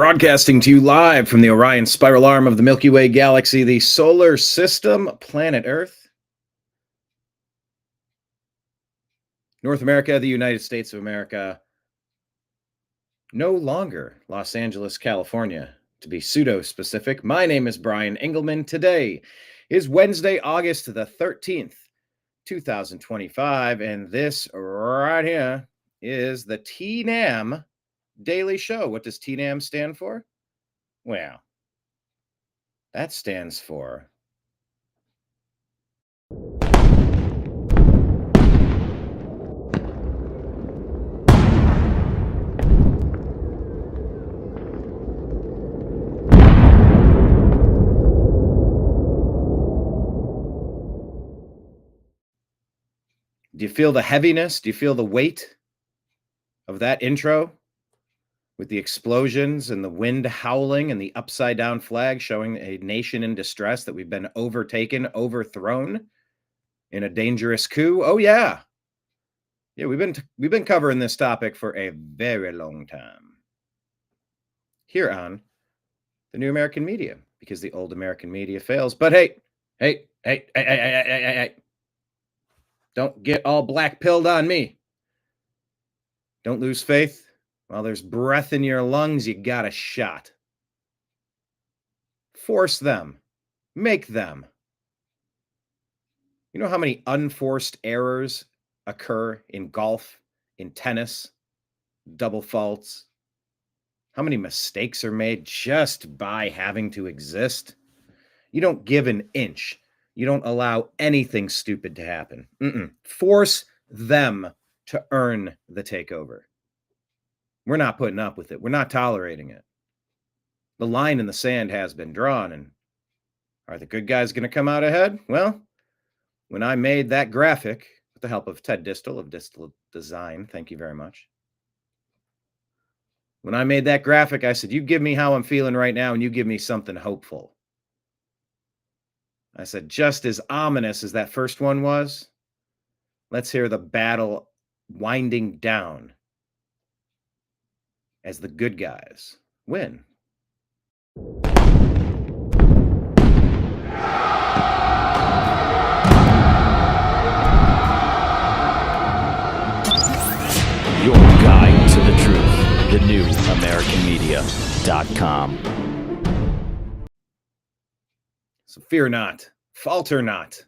Broadcasting to you live from the Orion spiral arm of the Milky Way galaxy, the solar system, planet Earth, North America, the United States of America, no longer Los Angeles, California, to be pseudo-specific. My name is Brian Engelman. Today is Wednesday, August the 13th, 2025, and this right here is the TNAM Daily Show. What does TNAM stand for? Well, that stands for Do you feel the heaviness? Do you feel the weight of that intro? With the explosions and the wind howling and the upside down flag showing a nation in distress that we've been overthrown in a dangerous coup. Oh yeah. Yeah, we've been covering this topic for a very long time here on the new American media, because the old American media fails. But hey, don't get all black pilled on me. Don't lose faith. While there's breath in your lungs, you got a shot. Force them. Make them. You know how many unforced errors occur in golf, in tennis, double faults? How many mistakes are made just by having to exist? You don't give an inch. You don't allow anything stupid to happen. Force them to earn the takeover. We're not putting up with it. We're not tolerating it. The line in the sand has been drawn, and are the good guys going to come out ahead? Well, when I made that graphic with the help of Ted Distel of Distel Design, thank you very much. When I made that graphic, I said, you give me how I'm feeling right now, and you give me something hopeful. I said, just as ominous as that first one was, let's hear the battle winding down as the good guys win. Your guide to the truth, thenewamericanmedia.com. So fear not, falter not.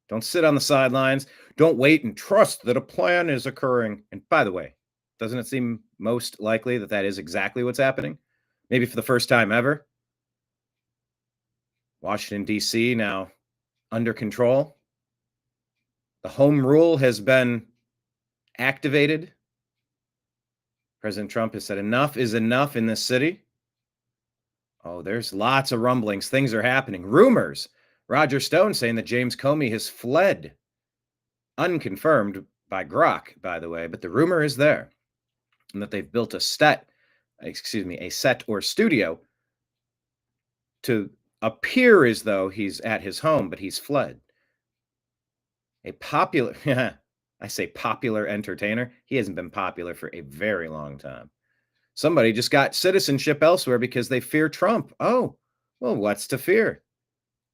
Don't sit on the sidelines. Don't wait and trust that a plan is occurring. And by the way, doesn't it seem most likely that that is exactly what's happening? Maybe for the first time ever. Washington, D.C. now under control. The home rule has been activated. President Trump has said enough is enough in this city. Oh, there's lots of rumblings. Things are happening. Rumors. Roger Stone saying that James Comey has fled. Unconfirmed by Grok, by the way, but the rumor is there. And that they've built a set or studio to appear as though he's at his home, but he's fled. A popular, I say popular entertainer. He hasn't been popular for a very long time. Somebody just got citizenship elsewhere because they fear Trump. Oh, well, what's to fear?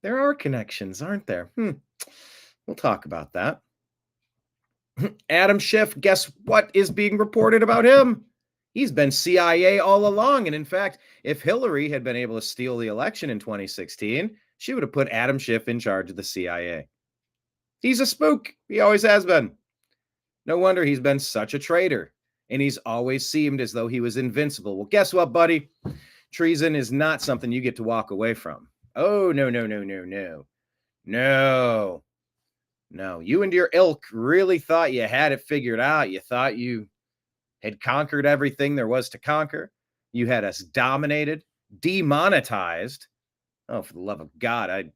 There are connections, aren't there? We'll talk about that. Adam Schiff, guess what is being reported about him? He's been CIA all along. And in fact, if Hillary had been able to steal the election in 2016, she would have put Adam Schiff in charge of the CIA. He's a spook. He always has been. No wonder he's been such a traitor. And he's always seemed as though he was invincible. Well, guess what, buddy? Treason is not something you get to walk away from. Oh, no. No, you and your ilk really thought you had it figured out. You thought you had conquered everything there was to conquer. You had us dominated, demonetized. Oh, for the love of God,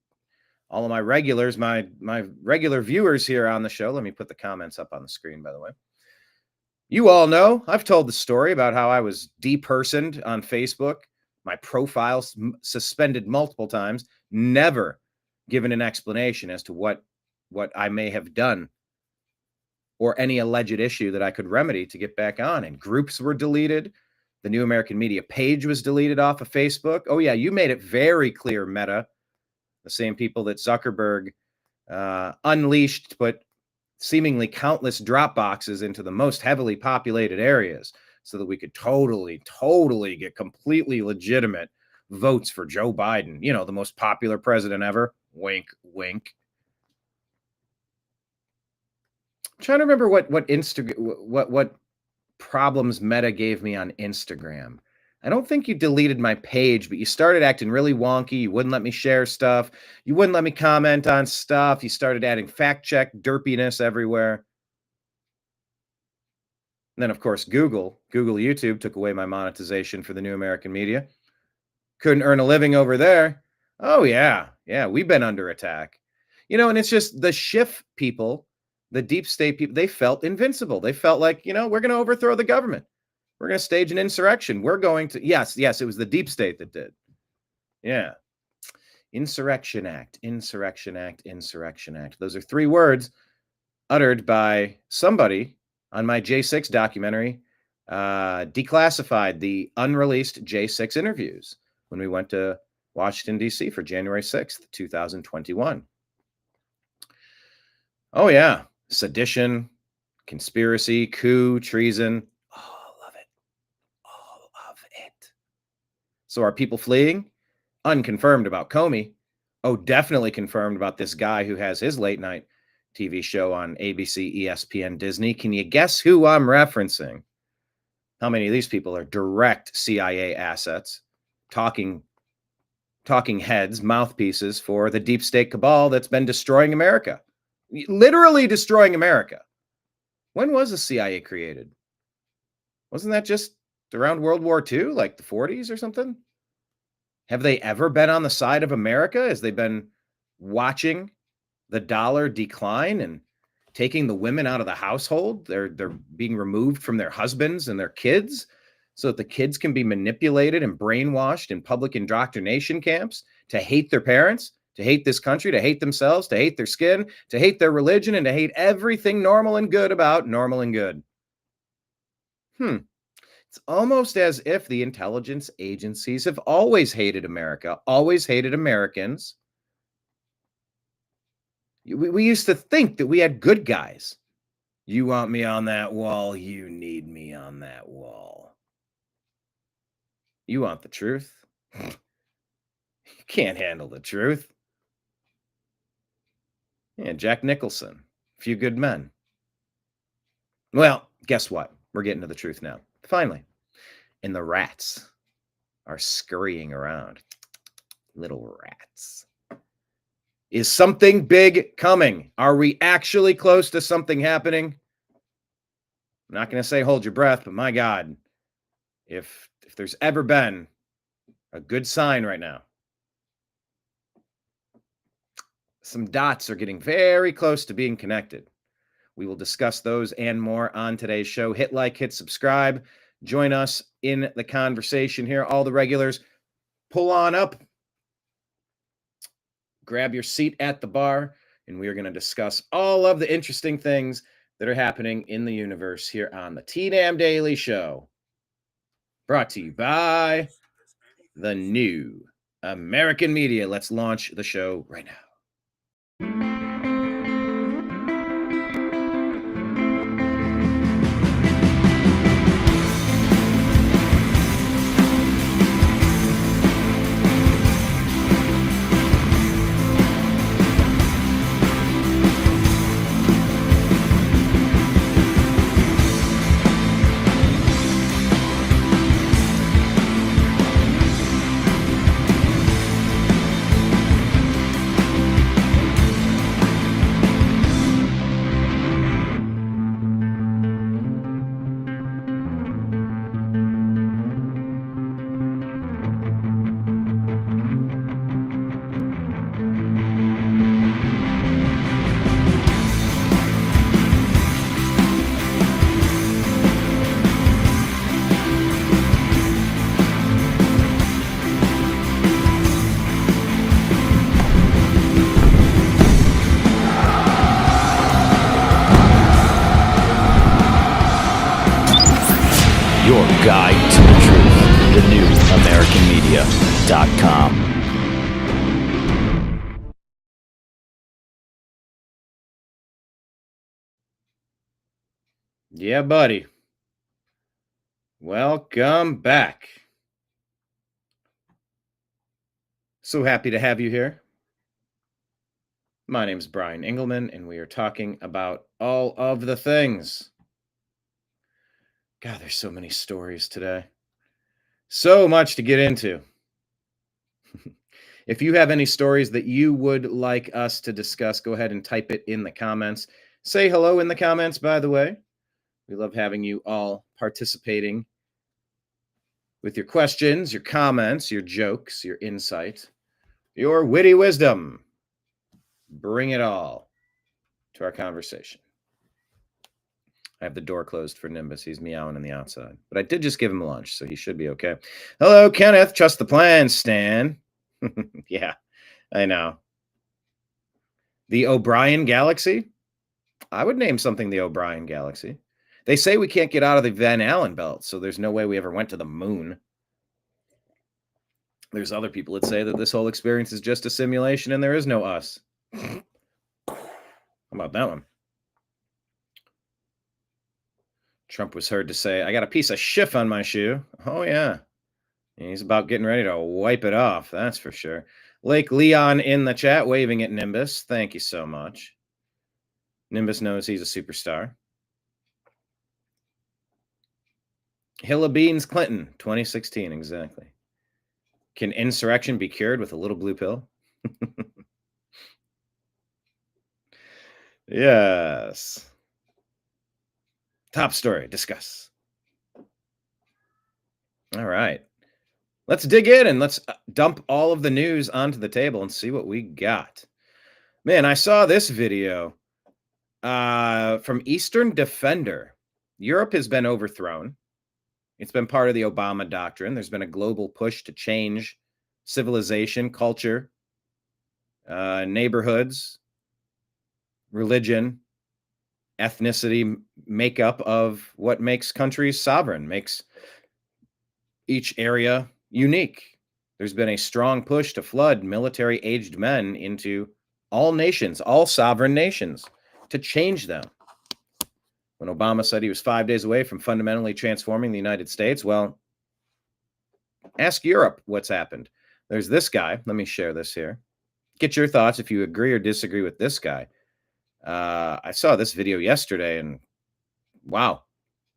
all of my regulars, my regular viewers here on the show, let me put the comments up on the screen, by the way. You all know, I've told the story about how I was depersoned on Facebook, my profile suspended multiple times, never given an explanation as to what I may have done or any alleged issue that I could remedy to get back on. And groups were deleted. The New American Media page was deleted off of Facebook. Oh, yeah, you made it very clear, Meta, the same people that Zuckerberg unleashed, but seemingly countless drop boxes into the most heavily populated areas so that we could totally get completely legitimate votes for Joe Biden, the most popular president ever. Wink, wink. I'm trying to remember what problems Meta gave me on Instagram. I don't think you deleted my page, but you started acting really wonky. You wouldn't let me share stuff. You wouldn't let me comment on stuff. You started adding fact check derpiness everywhere. And then, of course, Google YouTube took away my monetization for the New American Media. Couldn't earn a living over there. Oh, yeah, we've been under attack. And it's just the Schiff people, the deep state people, they felt invincible. They felt like, we're going to overthrow the government. We're going to stage an insurrection. We're going to, yes, it was the deep state that did. Yeah. Insurrection Act. Those are 3 words uttered by somebody on my J6 documentary, declassified the unreleased J6 interviews when we went to Washington, D.C. for January 6th, 2021. Oh, yeah. Sedition, conspiracy, coup, treason. All of it. So are people fleeing? Unconfirmed about Comey. Oh, definitely confirmed about this guy who has his late night TV show on ABC, ESPN, Disney. Can you guess who I'm referencing? How many of these people are direct CIA assets, talking heads, mouthpieces for the deep state cabal that's been destroying America? Literally destroying America. When was the CIA created? Wasn't that just around World War II, like the 40s or something? Have they ever been on the side of America as they've been watching the dollar decline and taking the women out of the household? They're being removed from their husbands and their kids so that the kids can be manipulated and brainwashed in public indoctrination camps to hate their parents, to hate this country, to hate themselves, to hate their skin, to hate their religion, and to hate everything normal and good about normal and good. It's almost as if the intelligence agencies have always hated America, always hated Americans. We used to think that we had good guys. You want me on that wall, you need me on that wall. You want the truth? You can't handle the truth. Yeah, Jack Nicholson, Few Good Men. Well, guess what? We're getting to the truth now. Finally. And the rats are scurrying around. Little rats. Is something big coming? Are we actually close to something happening? I'm not going to say hold your breath, but my God, if there's ever been a good sign right now, some dots are getting very close to being connected. We will discuss those and more on today's show. Hit like, hit subscribe. Join us in the conversation here. All the regulars, pull on up. Grab your seat at the bar, and we are going to discuss all of the interesting things that are happening in the universe here on the T-Damn Daily Show. Brought to you by the New American Media. Let's launch the show right now. Your guide to the truth. DecimatedMedia.com. Yeah, buddy. Welcome back. So happy to have you here. My name is Brian Engelman, and we are talking about all of the things. God, there's so many stories today. So much to get into. If you have any stories that you would like us to discuss, go ahead and type it in the comments. Say hello in the comments, by the way. We love having you all participating with your questions, your comments, your jokes, your insight, your witty wisdom. Bring it all to our conversation. I have the door closed for Nimbus. He's meowing on the outside. But I did just give him lunch, so he should be okay. Hello, Kenneth. Trust the plan, Stan. Yeah, I know. The O'Brien Galaxy? I would name something the O'Brien Galaxy. They say we can't get out of the Van Allen belt, so there's no way we ever went to the moon. There's other people that say that this whole experience is just a simulation and there is no us. How about that one? Trump was heard to say, I got a piece of Schiff on my shoe. Oh, yeah. He's about getting ready to wipe it off, that's for sure. Lake Leon in the chat, waving at Nimbus. Thank you so much. Nimbus knows he's a superstar. Hilla Beans Clinton, 2016, exactly. Can insurrection be cured with a little blue pill? Yes. Top story, discuss. All right. Let's dig in and let's dump all of the news onto the table and see what we got. Man, I saw this video from Eastern Defender. Europe has been overthrown. It's been part of the Obama doctrine. There's been a global push to change civilization, culture, neighborhoods, religion, ethnicity, makeup of what makes countries sovereign, makes each area unique. There's been a strong push to flood military-aged men into all nations, all sovereign nations, to change them. When Obama said he was 5 days away from fundamentally transforming the United States, well, ask Europe what's happened. There's this guy. Let me share this here. Get your thoughts if you agree or disagree with this guy. I saw this video yesterday, and wow.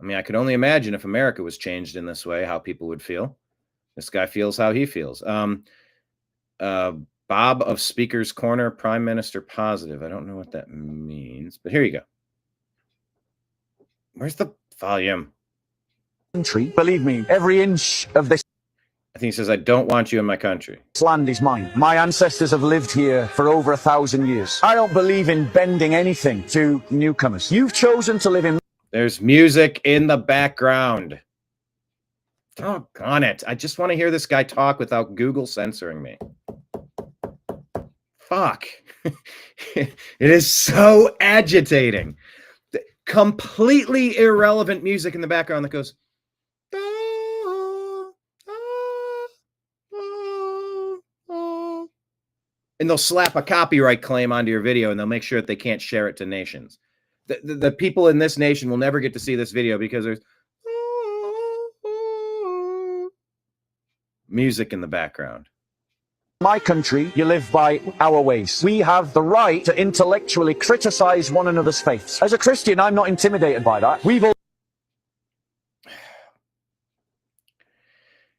I mean, I could only imagine if America was changed in this way, how people would feel. This guy feels how he feels. Bob of Speaker's Corner, Prime Minister positive. I don't know what that means, but here you go. Where's the volume? Country, believe me, every inch of this I think he says, I don't want you in my country. land is mine. My ancestors have lived here for over 1,000 years. I don't believe in bending anything to newcomers. You've chosen to live in... There's music in the background. Doggone it. I just want to hear this guy talk without Google censoring me. Fuck. It is so agitating. Completely irrelevant music in the background that goes... And they'll slap a copyright claim onto your video and they'll make sure that they can't share it to nations. The people in this nation will never get to see this video because there's music in the background. My country, you live by our ways. We have the right to intellectually criticize one another's faiths. As a Christian, I'm not intimidated by that.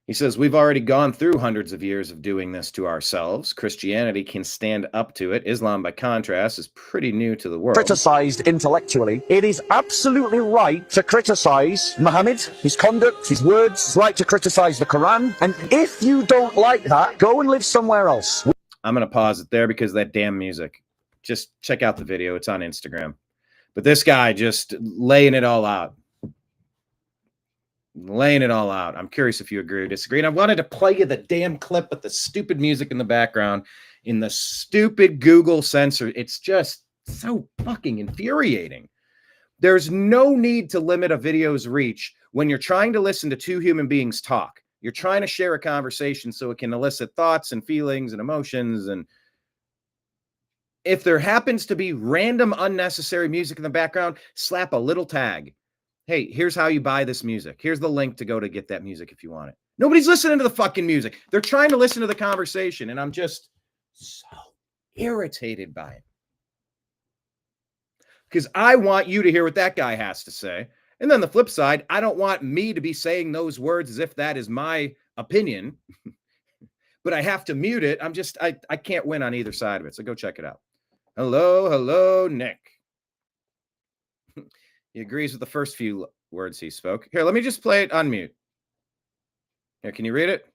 He says, we've already gone through hundreds of years of doing this to ourselves. Christianity can stand up to it. Islam, by contrast, is pretty new to the world. Criticized intellectually. It is absolutely right to criticize Muhammad, his conduct, his words. It's right to criticize the Quran. And if you don't like that, go and live somewhere else. I'm going to pause it there because of that damn music. Just check out the video. It's on Instagram. But this guy just laying it all out. Laying it all out. I'm curious if you agree or disagree. And I wanted to play you the damn clip with the stupid music in the background in the stupid Google censor. It's just so fucking infuriating. There's no need to limit a video's reach when you're trying to listen to two human beings talk. You're trying to share a conversation so it can elicit thoughts and feelings and emotions. And if there happens to be random unnecessary music in the background, slap a little tag. Hey, here's how you buy this music. Here's the link to go to get that music if you want it. Nobody's listening to the fucking music. They're trying to listen to the conversation, and I'm just so irritated by it. Because I want you to hear what that guy has to say. And then the flip side, I don't want me to be saying those words as if that is my opinion, but I have to mute it. I can't win on either side of it. So go check it out. Hello, Nick. He agrees with the first few words he spoke. Here, let me just play it on mute. Here, can you read it?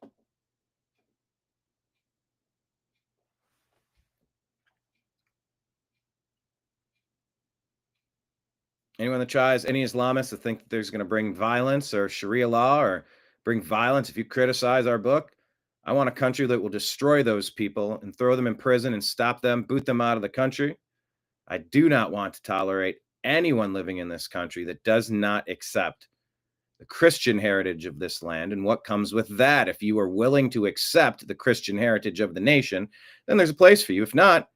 Anyone that tries, any Islamists that think that there's going to bring violence or Sharia law or bring violence if you criticize our book, I want a country that will destroy those people and throw them in prison and stop them, boot them out of the country. I do not want to tolerate anyone living in this country that does not accept the Christian heritage of this land and what comes with that. If you are willing to accept the Christian heritage of the nation, then there's a place for you. If not,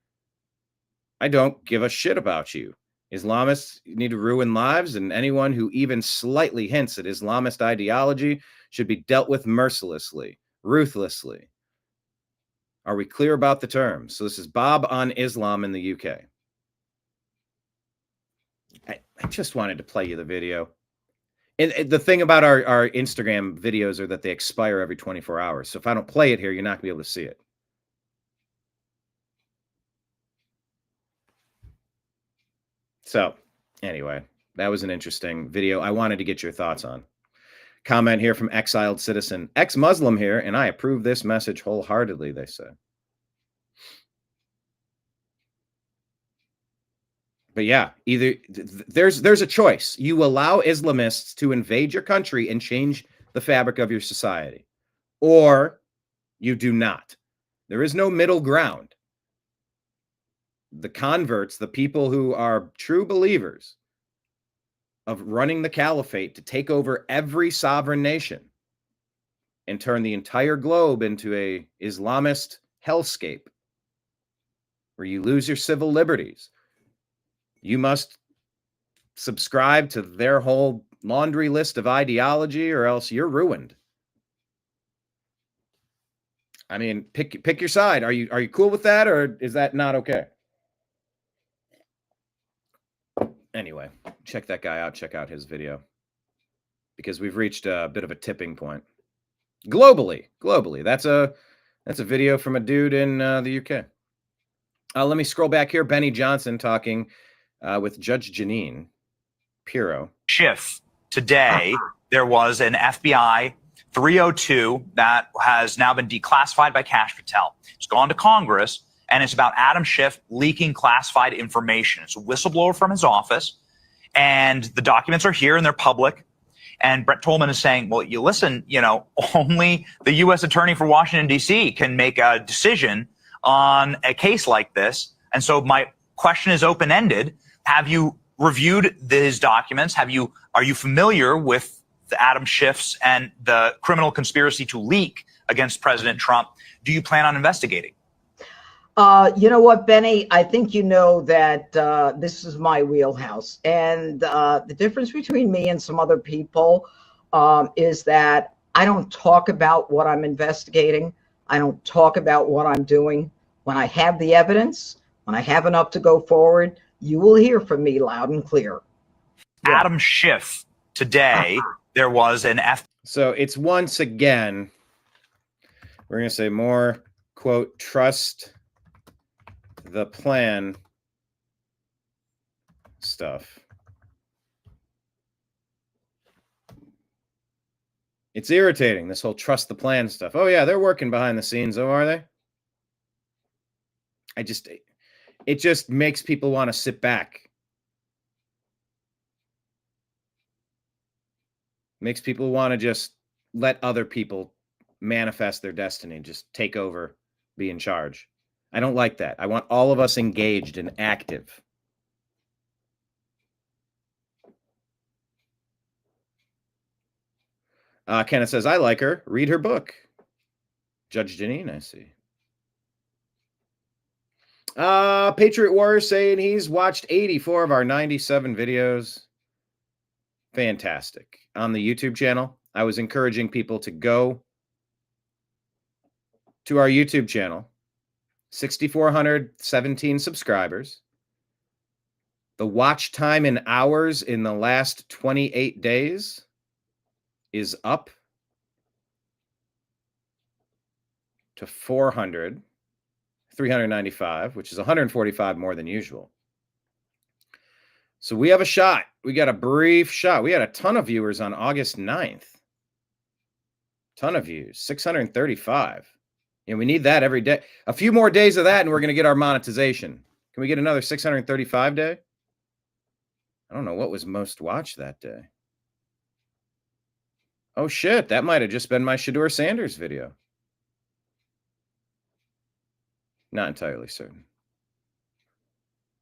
I don't give a shit about you. Islamists need to ruin lives, and anyone who even slightly hints at Islamist ideology should be dealt with mercilessly, ruthlessly. Are we clear about the terms? So this is Bob on Islam in the UK. I just wanted to play you the video. And the thing about our Instagram videos are that they expire every 24 hours. So if I don't play it here, you're not going to be able to see it. So anyway, that was an interesting video. I wanted to get your thoughts on. Comment here from Exiled Citizen. Ex-Muslim here, and I approve this message wholeheartedly, they say. But yeah, either there's a choice. You allow Islamists to invade your country and change the fabric of your society, or you do not. There is no middle ground. The converts, the people who are true believers of running the caliphate to take over every sovereign nation and turn the entire globe into a Islamist hellscape where you lose your civil liberties. You must subscribe to their whole laundry list of ideology or else you're ruined. I mean, pick your side. Are you cool with that, or is that not okay? Anyway, check that guy out. Check out his video, because we've reached a bit of a tipping point globally. That's a video from a dude in the UK. Let me scroll back here. Benny Johnson talking with Judge Janine Pirro. Schiff. Today, there was an FBI 302 that has now been declassified by Cash Patel. It's gone to Congress, and it's about Adam Schiff leaking classified information. It's a whistleblower from his office, and the documents are here and they're public. And Brett Tolman is saying, well, you listen, only the U.S. Attorney for Washington, D.C. can make a decision on a case like this. And so my question is open-ended. Have you reviewed these documents? Are you familiar with the Adam Schiff's and the criminal conspiracy to leak against President Trump? Do you plan on investigating? You know what, Benny? I think you know that this is my wheelhouse. And the difference between me and some other people is that I don't talk about what I'm investigating. I don't talk about what I'm doing. When I have the evidence, when I have enough to go forward, you will hear from me loud and clear. Yeah. Adam Schiff, today, there was an So it's once again, we're going to say more, quote, trust the plan stuff. It's irritating, this whole trust the plan stuff. Oh yeah, they're working behind the scenes. Oh, are they? It just makes people want to sit back. Makes people want to just let other people manifest their destiny, just take over, be in charge. I don't like that. I want all of us engaged and active. Kenneth says, I like her. Read her book. Judge Janine, I see. Patriot Warrior saying he's watched 84 of our 97 videos. Fantastic. On the YouTube channel, I was encouraging people to go to our YouTube channel. 6,417 subscribers. The watch time in hours in the last 28 days is up to 395, which is 145 more than usual. So we have a shot. We got a brief shot. We had a ton of viewers on August 9th. Ton of views, 635. And we need that every day. A few more days of that, and we're going to get our monetization. Can we get another 635 day? I don't know what was most watched that day. Oh, shit. That might have just been my Shedeur Sanders video. Not entirely certain.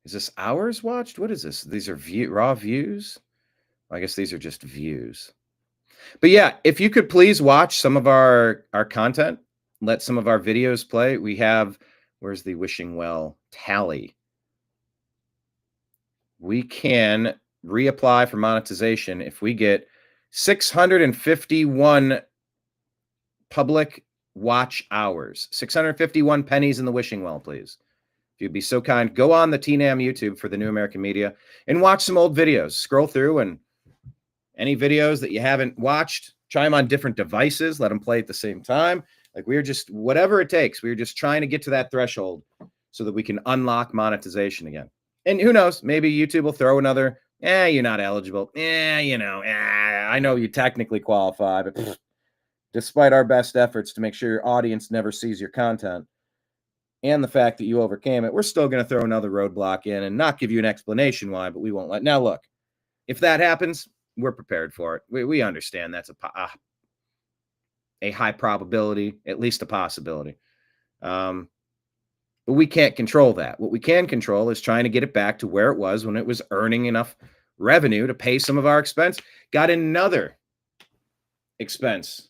Is this hours watched? What is this? These are raw views? I guess these are just views. But yeah, if you could please watch some of our content, let some of our videos play. We have, where's the wishing well tally? We can reapply for monetization if we get 651 public watch hours. 651 pennies in the wishing well, please. If you'd be so kind, go on the TNAM YouTube for the New American Media and watch some old videos. Scroll through, and any videos that you haven't watched, try them on different devices. Let them play at the same time. Like, we're just, whatever it takes, we're just trying to get to that threshold so that we can unlock monetization again. And who knows, maybe YouTube will throw another, you're not eligible. I know you technically qualify, but despite our best efforts to make sure your audience never sees your content and the fact that you overcame it, we're still going to throw another roadblock in and not give you an explanation why, but we won't let. Now, look, if that happens, we're prepared for it. We understand that's a high probability, at least a possibility. But we can't control that. What we can control is trying to get it back to where it was when it was earning enough revenue to pay some of our expense. Got another expense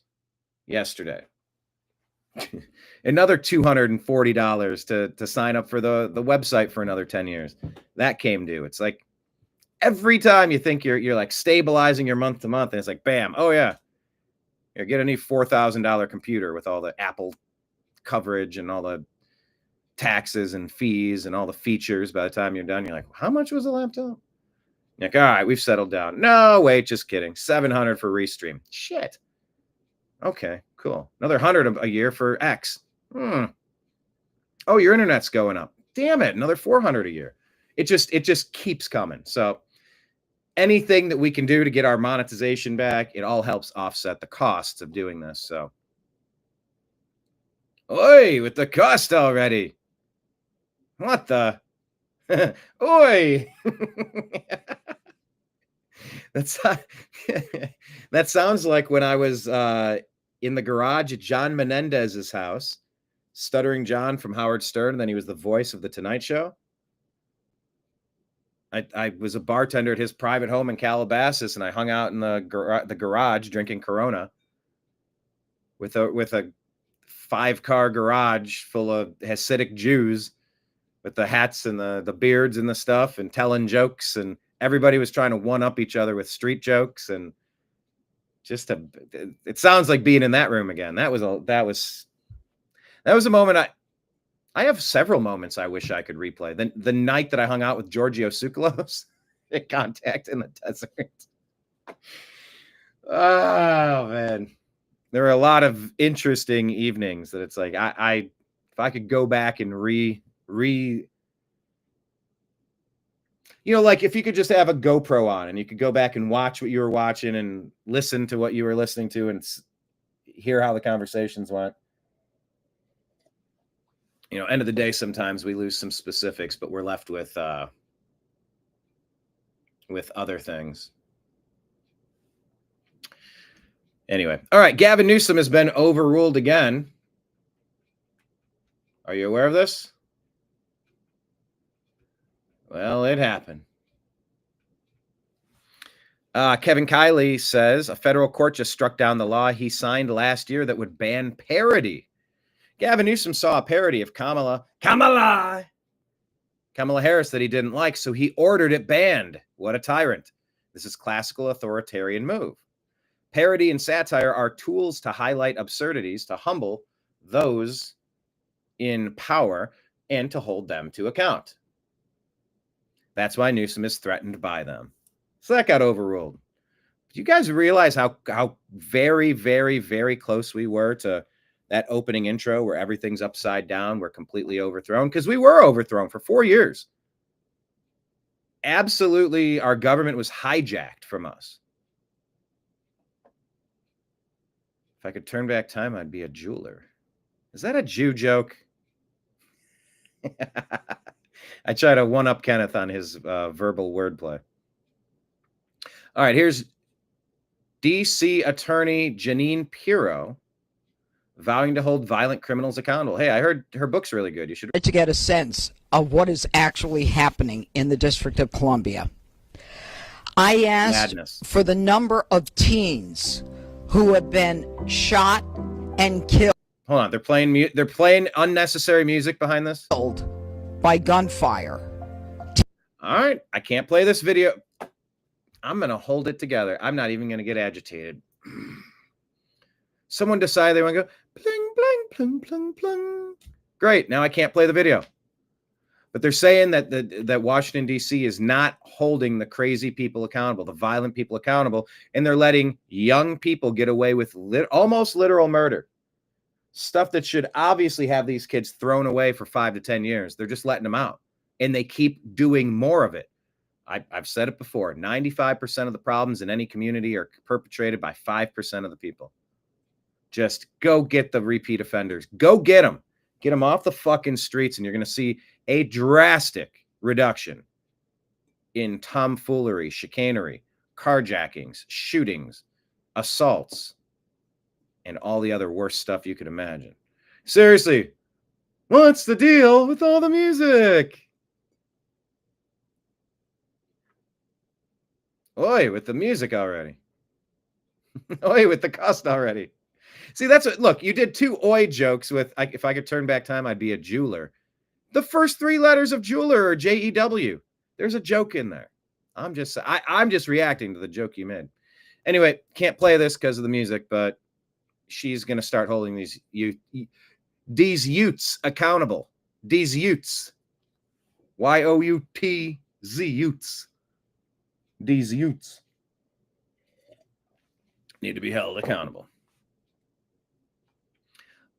yesterday. Another $240 to sign up for the website for another 10 years. That came due. It's like every time you think you're like stabilizing your month to month, and it's like, bam, oh yeah, you get a new $4,000 computer with all the Apple coverage and all the taxes and fees and all the features. By the time you're done, you're like, how much was the laptop? You're like, all right, we've settled down. No, wait, just kidding. $700 for Restream. Shit. Okay, cool. Another $100 a year for X. Oh, your internet's going up. Damn it, another $400 a year. It just keeps coming. So anything that we can do to get our monetization back, it all helps offset the costs of doing this. So, oi, with the cost already. What the? Oi. That sounds like when I was in the garage at John Menendez's house, Stuttering John from Howard Stern, and then he was the voice of The Tonight Show. I was a bartender at his private home in Calabasas, and I hung out in the garage drinking Corona with a 5-car garage full of Hasidic Jews with the hats and the beards and the stuff and telling jokes, and everybody was trying to one-up each other with street jokes, and it sounds like being in that room again. That was a moment. I have several moments I wish I could replay. The night that I hung out with Giorgio Tsoukalos at Contact in the Desert. Oh man, there were a lot of interesting evenings that it's like if I could go back and like if you could just have a GoPro on and you could go back and watch what you were watching and listen to what you were listening to and hear how the conversations went. End of the day, sometimes we lose some specifics, but we're left with other things. Anyway, all right. Gavin Newsom has been overruled again. Are you aware of this? Well, it happened. Kevin Kiley says a federal court just struck down the law he signed last year that would ban parody. Gavin Newsom saw a parody of Kamala Harris that he didn't like, so he ordered it banned. What a tyrant. This is classical authoritarian move. Parody and satire are tools to highlight absurdities, to humble those in power, and to hold them to account. That's why Newsom is threatened by them. So that got overruled. Do you guys realize how very, very, very close we were to that opening intro where everything's upside down? We're completely overthrown, because we were overthrown for 4 years. Absolutely, our government was hijacked from us. If I could turn back time, I'd be a jeweler. Is that a Jew joke? I try to one-up Kenneth on his verbal wordplay. All right, here's D.C. attorney Jeanine Pirro vowing to hold violent criminals accountable. Hey, I heard her book's really good. You should. To get a sense of what is actually happening in the District of Columbia. I asked for the number of teens who have been shot and killed. Hold on, they're playing unnecessary music behind this? By gunfire. All right, I can't play this video. I'm going to hold it together. I'm not even going to get agitated. Someone decided they want to go bling, bling, bling, bling, bling. Great, now I can't play the video. But they're saying that Washington, D.C. is not holding the crazy people accountable, the violent people accountable, and they're letting young people get away with almost literal murder. Stuff that should obviously have these kids thrown away for 5 to 10 years. They're just letting them out, and they keep doing more of it. I've said it before. 95% of the problems in any community are perpetrated by 5% of the people. Just go get the repeat offenders. Go get them. Get them off the fucking streets, and you're going to see a drastic reduction in tomfoolery, chicanery, carjackings, shootings, assaults, and all the other worse stuff you could imagine. Seriously, what's the deal with all the music? Oi, with the music already. Oi, with the cost already. See, that's what, look, you did 2 oi jokes with, if I could turn back time, I'd be a jeweler. The first 3 letters of jeweler are J-E-W. There's a joke in there. I'm just reacting to the joke you made. Anyway, can't play this because of the music, but she's going to start holding these youths accountable. These youths. Y-O-U-T-Z, youths. These youths need to be held accountable.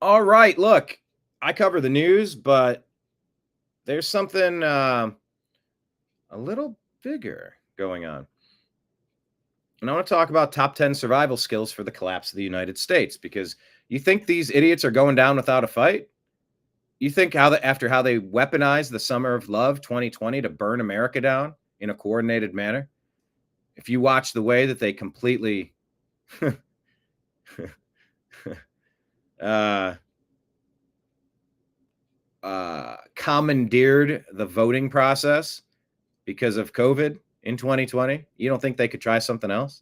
All right, look, I cover the news, but there's something a little bigger going on. And I want to talk about top 10 survival skills for the collapse of the United States, because you think these idiots are going down without a fight? You think after how they weaponized the Summer of Love 2020 to burn America down in a coordinated manner? If you watch the way that they completely commandeered the voting process because of COVID in 2020, you don't think they could try something else?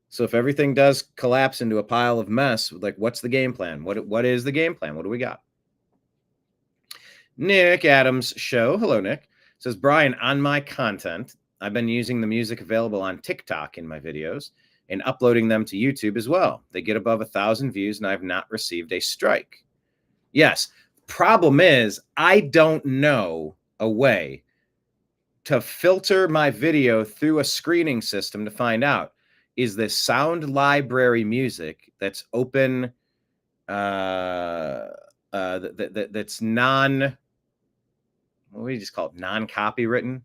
So if everything does collapse into a pile of mess, like, what's the game plan? What is the game plan? What do we got? Nick Adams Show. Hello, Nick. Says, Brian, on my content, I've been using the music available on TikTok in my videos and uploading them to YouTube as well. They get above 1,000 views, and I've not received a strike. Yes. Problem is, I don't know a way to filter my video through a screening system to find out, is this sound library music that's open, that's what do you just call it, non-copywritten,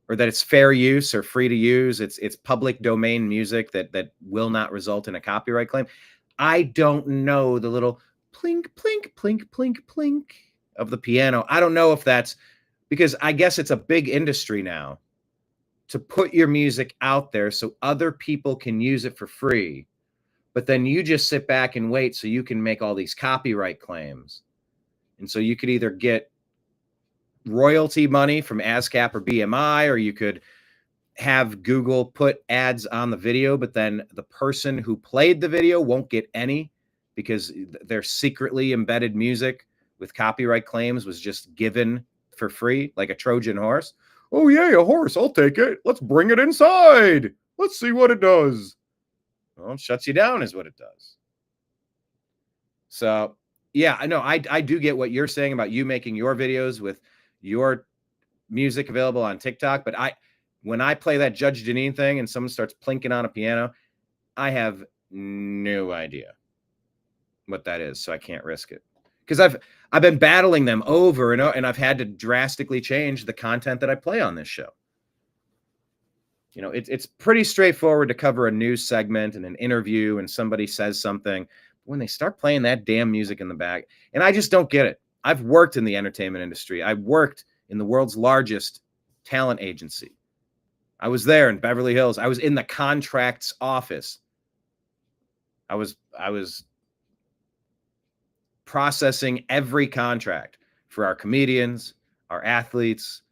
or that it's fair use or free to use, it's public domain music that will not result in a copyright claim. I don't know the little plink, plink, plink, plink, plink of the piano. I don't know if that's because I guess it's a big industry now to put your music out there so other people can use it for free. But then you just sit back and wait so you can make all these copyright claims. And so you could either get royalty money from ASCAP or BMI, or you could have Google put ads on the video, but then the person who played the video won't get any because their secretly embedded music with copyright claims was just given for free, like a Trojan horse. Oh, yeah, a horse. I'll take it. Let's bring it inside. Let's see what it does. Well, it shuts you down is what it does. So, yeah, I know. I do get what you're saying about you making your videos with your music available on TikTok. But when I play that Judge Janine thing and someone starts plinking on a piano, I have no idea what that is. So I can't risk it. Because I've been battling them over and over, and I've had to drastically change the content that I play on this show. You know, it's pretty straightforward to cover a news segment and an interview and somebody says something. When they start playing that damn music in the back, and I just don't get it. I've worked in the entertainment industry. I worked in the world's largest talent agency. I was there in Beverly Hills. I was in the contracts office. I was processing every contract for our comedians, our athletes,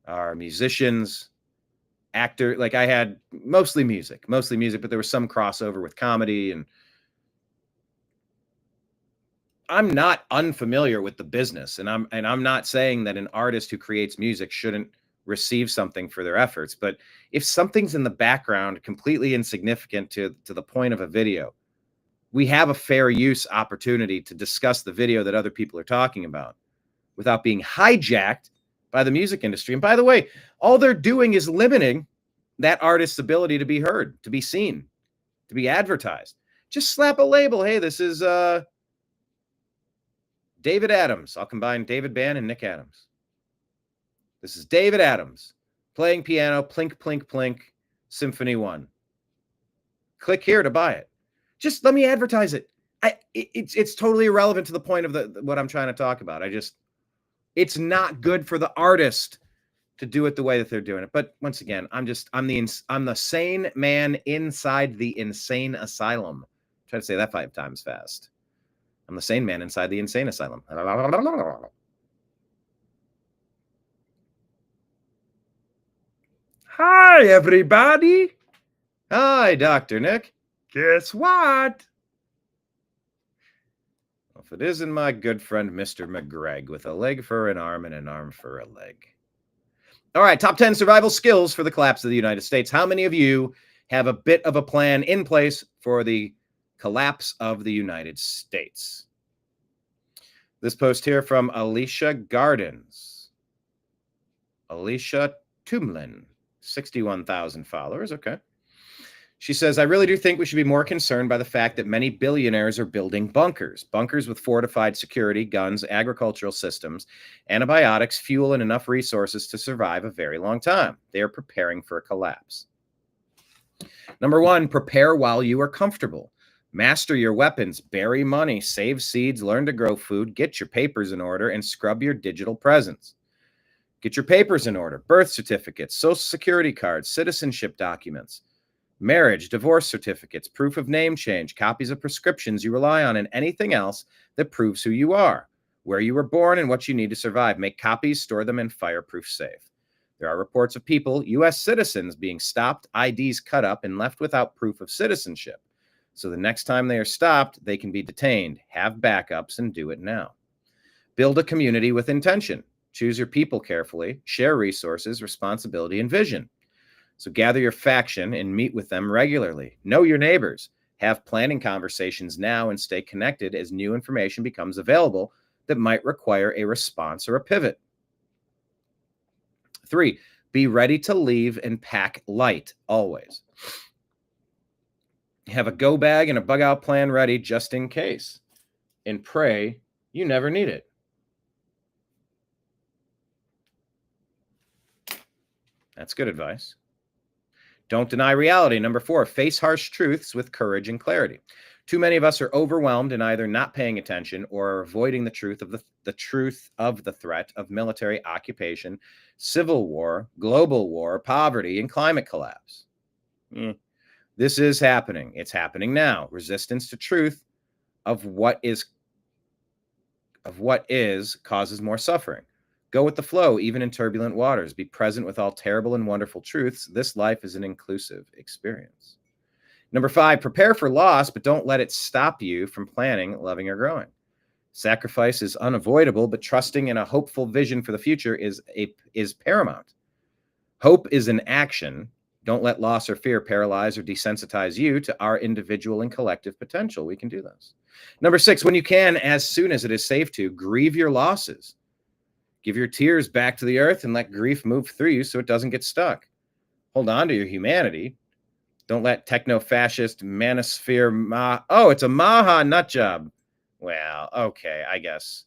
our musicians, actor. Like I had mostly music, but there was some crossover with comedy. And I'm not unfamiliar with the business. And I'm not saying that an artist who creates music shouldn't receive something for their efforts. But if something's in the background, completely insignificant to the point of a video, we have a fair use opportunity to discuss the video that other people are talking about without being hijacked by the music industry. And by the way, all they're doing is limiting that artist's ability to be heard, to be seen, to be advertised. Just slap a label. Hey, this is David Adams. I'll combine David Bann and Nick Adams. This is David Adams playing piano, plink, plink, plink, Symphony 1. Click here to buy it. Just let me advertise it. It's totally irrelevant to the point of what I'm trying to talk about. It's not good for the artist to do it the way that they're doing it. But once again, I'm the sane man inside the insane asylum. Try to say that 5 times fast. I'm the sane man inside the insane asylum. Hi, everybody. Hi, Dr. Nick. Guess what? Well, if it isn't my good friend, Mr. McGregor, with a leg for an arm and an arm for a leg. All right, top 10 survival skills for the collapse of the United States. How many of you have a bit of a plan in place for the collapse of the United States? This post here from Alicia Gardens. Alicia Tumlin, 61,000 followers. Okay. She says, I really do think we should be more concerned by the fact that many billionaires are building bunkers with fortified security, guns, agricultural systems, antibiotics, fuel, and enough resources to survive a very long time. They are preparing for a collapse. Number 1, prepare while you are comfortable. Master your weapons, bury money, save seeds, learn to grow food, get your papers in order, and scrub your digital presence. Get your papers in order, birth certificates, social security cards, citizenship documents, marriage, divorce certificates, proof of name change, copies of prescriptions you rely on, and anything else that proves who you are, where you were born, and what you need to survive. Make copies, store them in fireproof safe. There are reports of people, U.S. citizens, being stopped, IDs cut up, and left without proof of citizenship. So the next time they are stopped, they can be detained. Have backups and do it now. Build a community with intention. Choose your people carefully. Share resources, responsibility, and vision. So gather your faction and meet with them regularly. Know your neighbors. Have planning conversations now and stay connected as new information becomes available that might require a response or a pivot. 3, be ready to leave and pack light always. Have a go bag and a bug out plan ready just in case. And pray you never need it. That's good advice. Don't deny reality. Number 4, face harsh truths with courage and clarity. Too many of us are overwhelmed and either not paying attention or are avoiding the truth of the threat of military occupation, civil war, global war, poverty, and climate collapse. This is happening. It's happening now. Resistance to truth of what is causes more suffering. Go with the flow, even in turbulent waters. Be present with all terrible and wonderful truths. This life is an inclusive experience. Number 5, prepare for loss, but don't let it stop you from planning, loving, or growing. Sacrifice is unavoidable, but trusting in a hopeful vision for the future is paramount. Hope is an action. Don't let loss or fear paralyze or desensitize you to our individual and collective potential. We can do this. Number 6, when you can, as soon as it is safe to, grieve your losses. Give your tears back to the earth and let grief move through you so it doesn't get stuck. Hold on to your humanity. Don't let techno-fascist manosphere it's a Maha nut job. Well, okay, I guess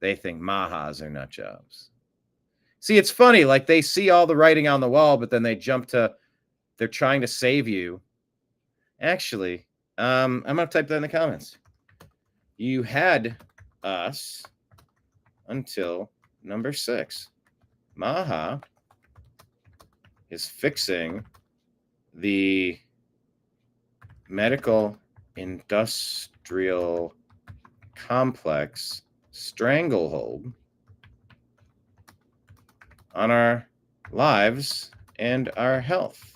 they think Mahas are nut jobs. See, it's funny, like they see all the writing on the wall, but then they jump to, they're trying to save you. Actually, I'm going to type that in the comments. You had us until number 6. Maha is fixing the medical industrial complex stranglehold on our lives and our health.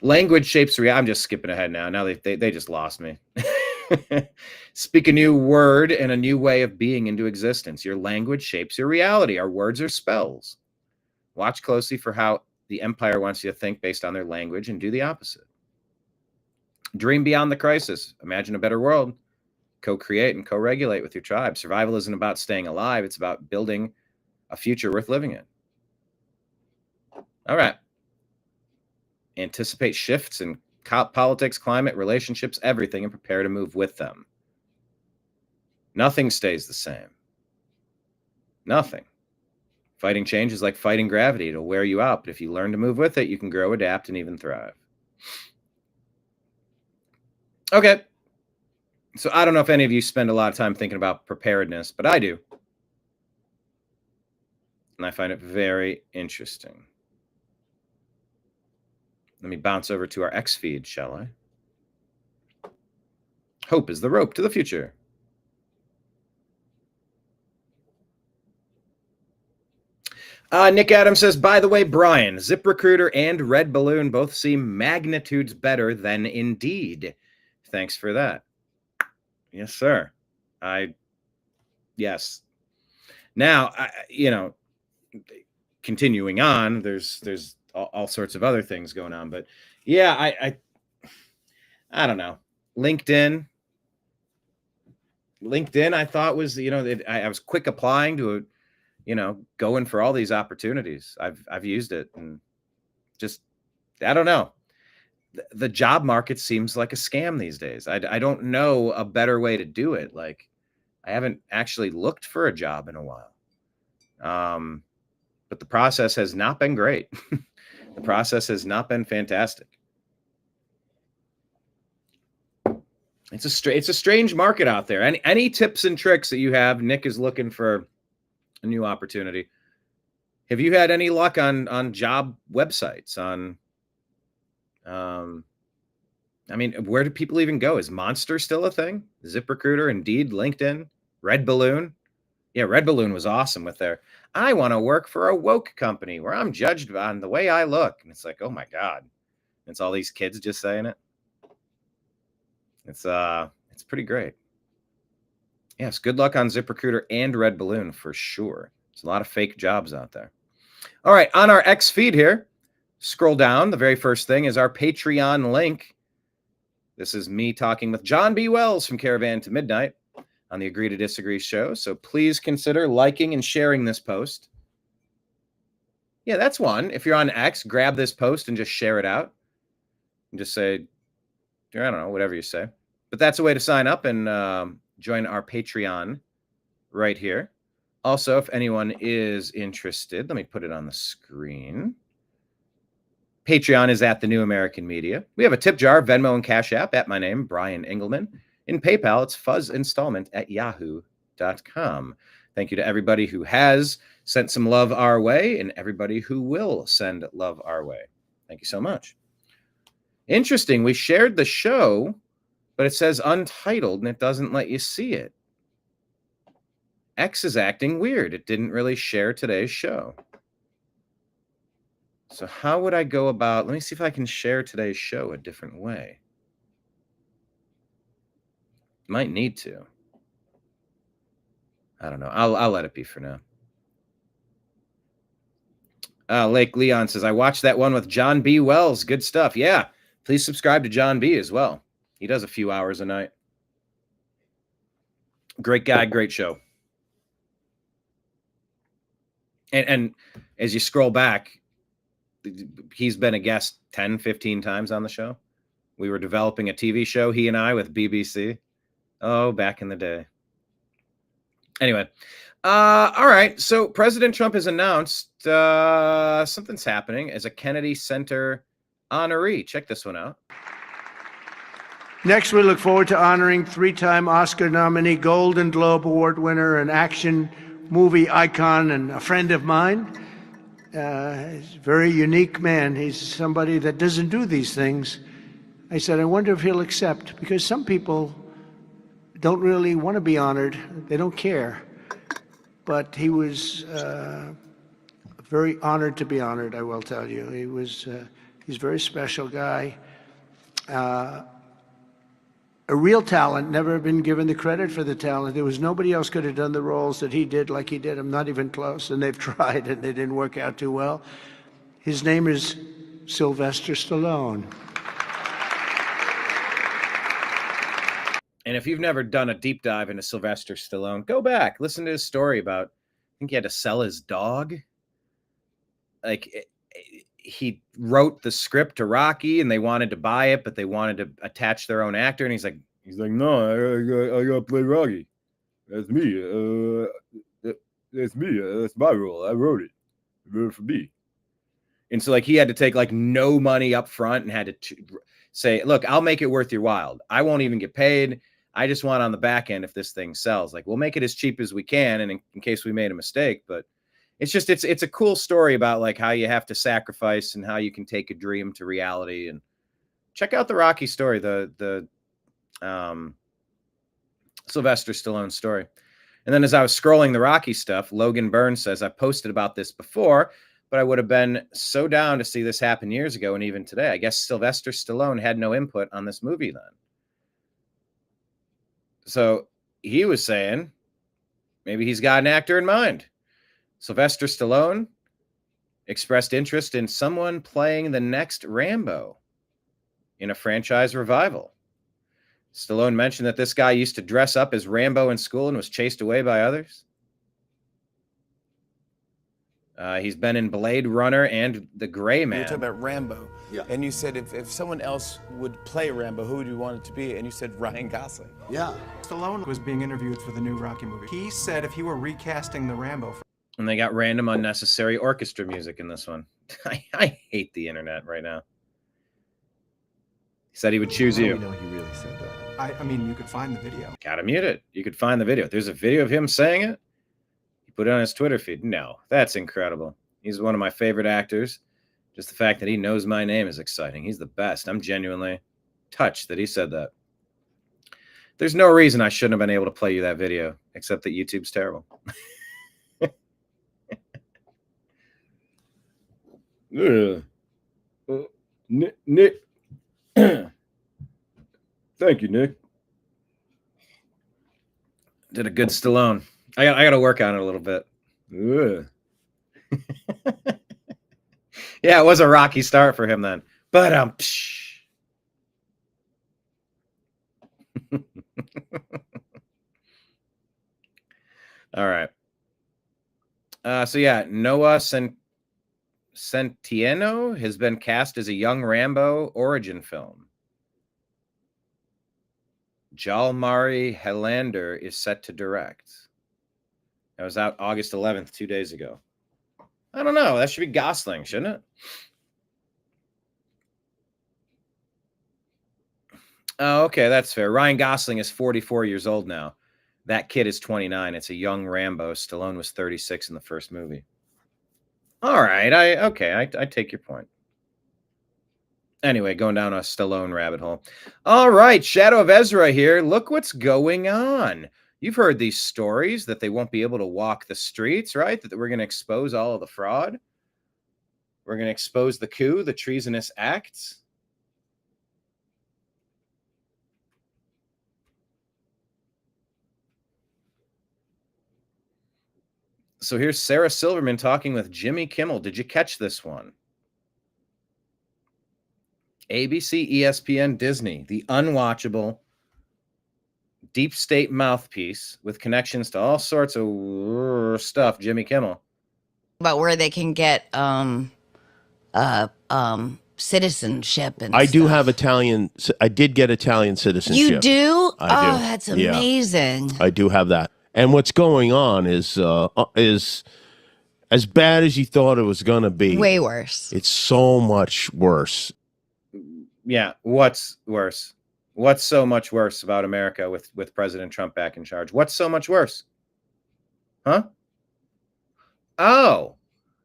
Language shapes reality. I'm just skipping ahead now. Now they just lost me. Speak a new word and a new way of being into existence. Your language shapes your reality. Our words are spells. Watch closely for how the empire wants you to think based on their language and do the opposite. Dream beyond the crisis. Imagine a better world. Co-create and co-regulate with your tribe. Survival isn't about staying alive. It's about building a future worth living in. All right. Anticipate shifts in politics, climate, relationships, everything, and prepare to move with them. Nothing stays the same. Nothing. Fighting change is like fighting gravity. It'll wear you out, but if you learn to move with it, you can grow, adapt, and even thrive. Okay. So I don't know if any of you spend a lot of time thinking about preparedness, but I do. And I find it very interesting. Let me bounce over to our X feed, shall I? Hope is the rope to the future. Nick Adams says, by the way, Brian, ZipRecruiter and Red Balloon both seem magnitudes better than Indeed. Thanks for that. Yes, sir. Yes. Now, continuing on, there's all sorts of other things going on, but yeah, I don't know. LinkedIn, I thought was, I was quick applying to going for all these opportunities. I've used it and just, I don't know. The job market seems like a scam these days. I don't know a better way to do it. Like, I haven't actually looked for a job in a while. But the process has not been great. The process has not been fantastic. It's a strange market out there. Any tips and tricks that you have? Nick is looking for a new opportunity. Have you had any luck on job websites? Where do people even go? Is Monster still a thing? ZipRecruiter, Indeed, LinkedIn, Red Balloon. Yeah, Red Balloon was awesome with their, I want to work for a woke company where I'm judged on the way I look. And it's like, oh my God. It's all these kids just saying it. It's pretty great. Yes, good luck on ZipRecruiter and Red Balloon for sure. There's a lot of fake jobs out there. All right, on our X feed here, scroll down. The very first thing is our Patreon link. This is me talking with John B. Wells from Caravan to Midnight on the Agree to Disagree show. So please consider liking and sharing this post. Yeah, that's one. If you're on X, grab this post and just share it out. And just say, I don't know, whatever you say. But that's a way to sign up and join our Patreon right here. Also, if anyone is interested, let me put it on the screen. Patreon is at The New American Media. We have a tip jar, Venmo and Cash App at my name, Brian Engelman. In PayPal, it's fuzzinstallment@yahoo.com. Thank you to everybody who has sent some love our way and everybody who will send love our way. Thank you so much. Interesting. We shared the show, but it says untitled and it doesn't let you see it. X is acting weird. It didn't really share today's show. So how would I go about, let me see if I can share today's show a different way. Might need to. I don't know. I'll let it be for now. Lake Leon says, I watched that one with John B. Wells. Good stuff. Yeah. Please subscribe to John B. as well. He does a few hours a night. Great guy, great show. And as you scroll back, he's been a guest 10, 15 times on the show. We were developing a TV show, he and I, with BBC. Oh, back in the day. Anyway, all right. So President Trump has announced something's happening as a Kennedy Center honoree. Check this one out. Next, we look forward to honoring three-time Oscar nominee, Golden Globe Award winner, and action movie icon, and a friend of mine. He's a very unique man. He's somebody that doesn't do these things. I said, I wonder if he'll accept, because some people don't really want to be honored. They don't care. But he was very honored to be honored, I will tell you. He's a very special guy. A real talent, never been given the credit for the talent. There was nobody else could have done the roles that he did like he did. I'm not even close, and they've tried, and they didn't work out too well. His name is Sylvester Stallone. And if you've never done a deep dive into Sylvester Stallone, go back, listen to his story about, I think he had to sell his dog. Like, he wrote the script to Rocky and they wanted to buy it, but they wanted to attach their own actor. And he's like, no, I gotta play Rocky. That's me. That's me. That's my role. I wrote it. I wrote it for me. And so, like, he had to take like no money up front and had to say, look, I'll make it worth your while. I won't even get paid. I just want on the back end if this thing sells. Like, we'll make it as cheap as we can, and in case we made a mistake. But it's just it's a cool story about like how you have to sacrifice and how you can take a dream to reality. And check out the Rocky story, the Sylvester Stallone story. And then as I was scrolling the Rocky stuff, Logan Burns says, I've posted about this before, but I would have been so down to see this happen years ago and even today. I guess Sylvester Stallone had no input on this movie then. So he was saying maybe he's got an actor in mind. Sylvester Stallone expressed interest in someone playing the next Rambo in a franchise revival. Stallone mentioned that this guy used to dress up as Rambo in school and was chased away by others. He's been in Blade Runner and The Gray Man. You were talking about Rambo. Yeah. And you said if someone else would play Rambo, who would you want it to be? And you said Ryan Gosling. Yeah. Stallone was being interviewed for the new Rocky movie. He said if he were recasting the Rambo. And they got random unnecessary orchestra music in this one. I hate the internet right now. He said he would choose you. No, he really said that. I mean, you could find the video. Gotta mute it. You could find the video. There's a video of him saying it. He put it on his Twitter feed. No, that's incredible. He's one of my favorite actors. Just the fact that he knows my name is exciting. He's the best. I'm genuinely touched that he said that. There's no reason I shouldn't have been able to play you that video, except that YouTube's terrible. Nick. Thank you, Nick. Did a good Stallone. I got to work on it a little bit. Yeah, it was a rocky start for him then. But all right. So yeah, Noah Centineo has been cast as a young Rambo origin film. Jalmari Helander is set to direct. That was out August 11th, 2 days ago. I don't know. That should be Gosling, shouldn't it? Oh, okay. That's fair. Ryan Gosling is 44 years old now. That kid is 29. It's a young Rambo. Stallone was 36 in the first movie. All right. I take your point. Anyway, going down a Stallone rabbit hole. All right, Shadow of Ezra here. Look what's going on. You've heard these stories that they won't be able to walk the streets, right? That we're going to expose all of the fraud. We're going to expose the coup, the treasonous acts. So here's Sarah Silverman talking with Jimmy Kimmel. Did you catch this one? ABC, ESPN, Disney, the unwatchable deep state mouthpiece with connections to all sorts of stuff, Jimmy Kimmel. About where they can get citizenship and I do stuff. have Italian. I did get Italian citizenship. You do? I do. That's amazing. Yeah, I do have that. And what's going on is as bad as you thought it was going to be. Way worse. It's so much worse. Yeah, what's worse? What's so much worse about America with President Trump back in charge? What's so much worse? Huh? Oh,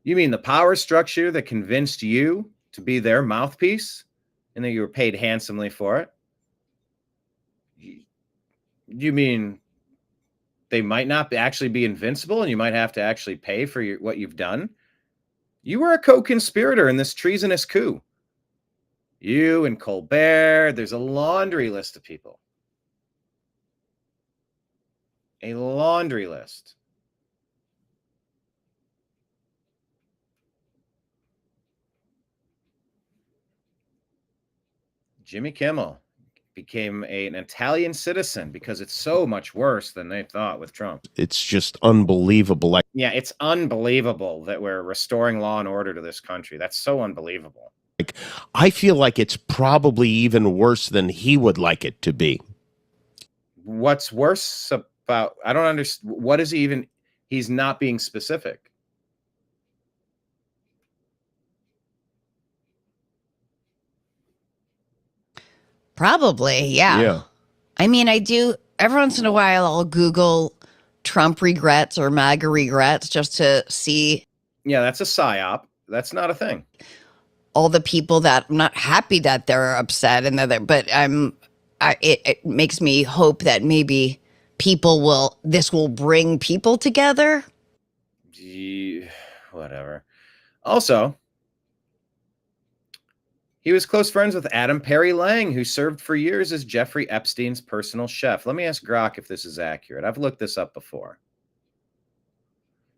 you mean the power structure that convinced you to be their mouthpiece and that you were paid handsomely for it? You mean they might not actually be invincible and you might have to actually pay for what you've done? You were a co-conspirator in this treasonous coup. You and Colbert, there's a laundry list of people. A laundry list. Jimmy Kimmel became an Italian citizen because it's so much worse than they thought with Trump. It's just unbelievable. Yeah, it's unbelievable that we're restoring law and order to this country. That's so unbelievable. I feel like it's probably even worse than he would like it to be. What's worse about, I don't understand. What is he even, he's not being specific. Probably, yeah. I mean, I do, every once in a while, I'll Google Trump regrets or MAGA regrets just to see. Yeah, that's a psyop. That's not a thing. All the people that I'm not happy that they're upset and but it makes me hope that maybe this will bring people together. Whatever. Also, he was close friends with Adam Perry Lang, who served for years as Jeffrey Epstein's personal chef. Let me ask Grok if this is accurate. I've looked this up before.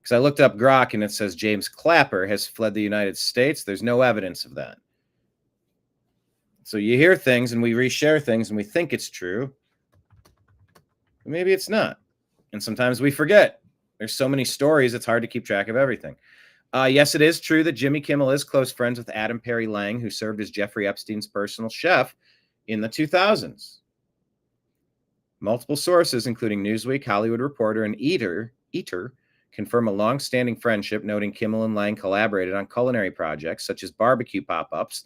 Because I looked up Grok and it says James Clapper has fled the United States. There's no evidence of that. So you hear things and we reshare things and we think it's true. Maybe it's not. And sometimes we forget. There's so many stories, it's hard to keep track of everything. Yes, it is true that Jimmy Kimmel is close friends with Adam Perry Lang, who served as Jeffrey Epstein's personal chef in the 2000s. Multiple sources, including Newsweek, Hollywood Reporter, and Eater, confirm a long-standing friendship, noting Kimmel and Lang collaborated on culinary projects such as barbecue pop-ups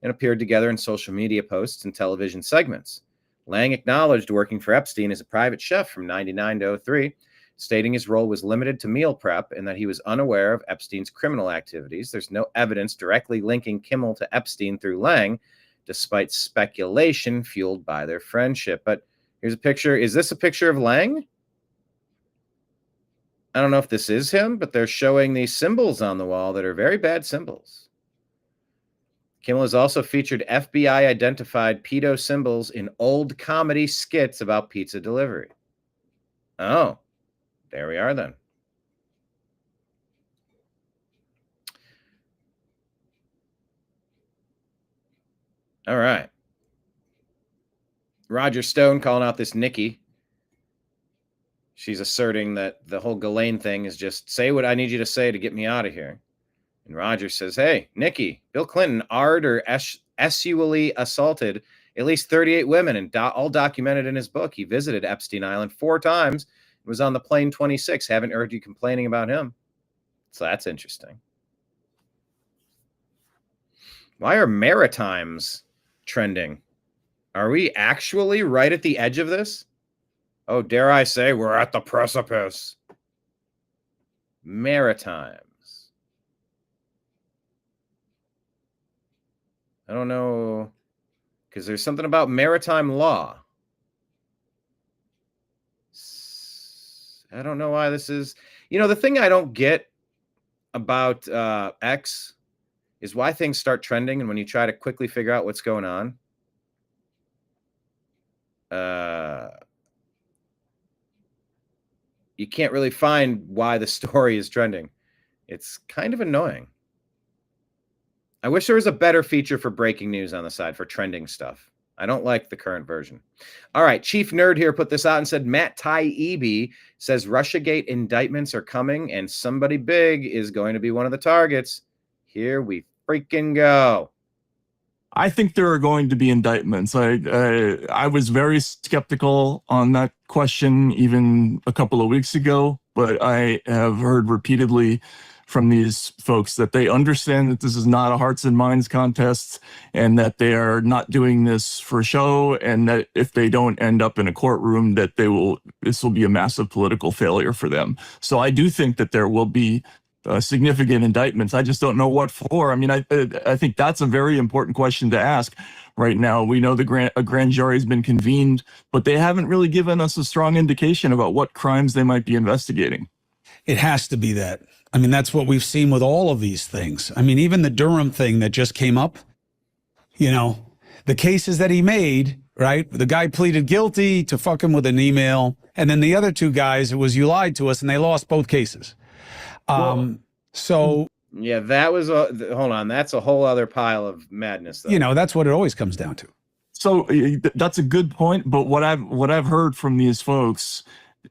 and appeared together in social media posts and television segments. Lang acknowledged working for Epstein as a private chef from 1999 to 2003, stating his role was limited to meal prep and that he was unaware of Epstein's criminal activities. There's no evidence directly linking Kimmel to Epstein through Lang, despite speculation fueled by their friendship. But here's a picture. Is this a picture of Lang? I don't know if this is him, but they're showing these symbols on the wall that are very bad symbols. Kimmel has also featured FBI-identified pedo symbols in old comedy skits about pizza delivery. Oh, there we are then. All right. Roger Stone calling out this Nikki. She's asserting that the whole Ghislaine thing is just say what I need you to say to get me out of here. And Roger says, hey, Nikki, Bill Clinton sexually assaulted at least 38 women and all documented in his book. He visited Epstein Island 4 times and was on the plane 26. Haven't heard you complaining about him. So that's interesting. Why are Maritimes trending? Are we actually right at the edge of this? Oh, dare I say, we're at the precipice. Maritimes. I don't know, because there's something about maritime law. I don't know why this is. The thing I don't get about X is why things start trending, and when you try to quickly figure out what's going on, you can't really find why the story is trending. It's kind of annoying. I wish there was a better feature for breaking news on the side for trending stuff. I don't like the current version. All right, Chief Nerd here put this out and said, Matt Taibbi says Russiagate indictments are coming and somebody big is going to be one of the targets. Here we freaking go. I think there are going to be indictments. I was very skeptical on that question even a couple of weeks ago, but I have heard repeatedly from these folks that they understand that this is not a hearts and minds contest and that they are not doing this for show, and that if they don't end up in a courtroom, that this will be a massive political failure for them. So I do think that there will be significant indictments. I just don't know what for. I mean, I think that's a very important question to ask right now. We know a grand jury has been convened, but they haven't really given us a strong indication about what crimes they might be investigating. It has to be that. I mean, that's what we've seen with all of these things. I mean, even the Durham thing that just came up, the cases that he made, right? The guy pleaded guilty to fuck him with an email. And then the other two guys, it was you lied to us, and they lost both cases. So yeah, that was hold on. That's a whole other pile of madness, though. That's what it always comes down to. So that's a good point. But what I've heard from these folks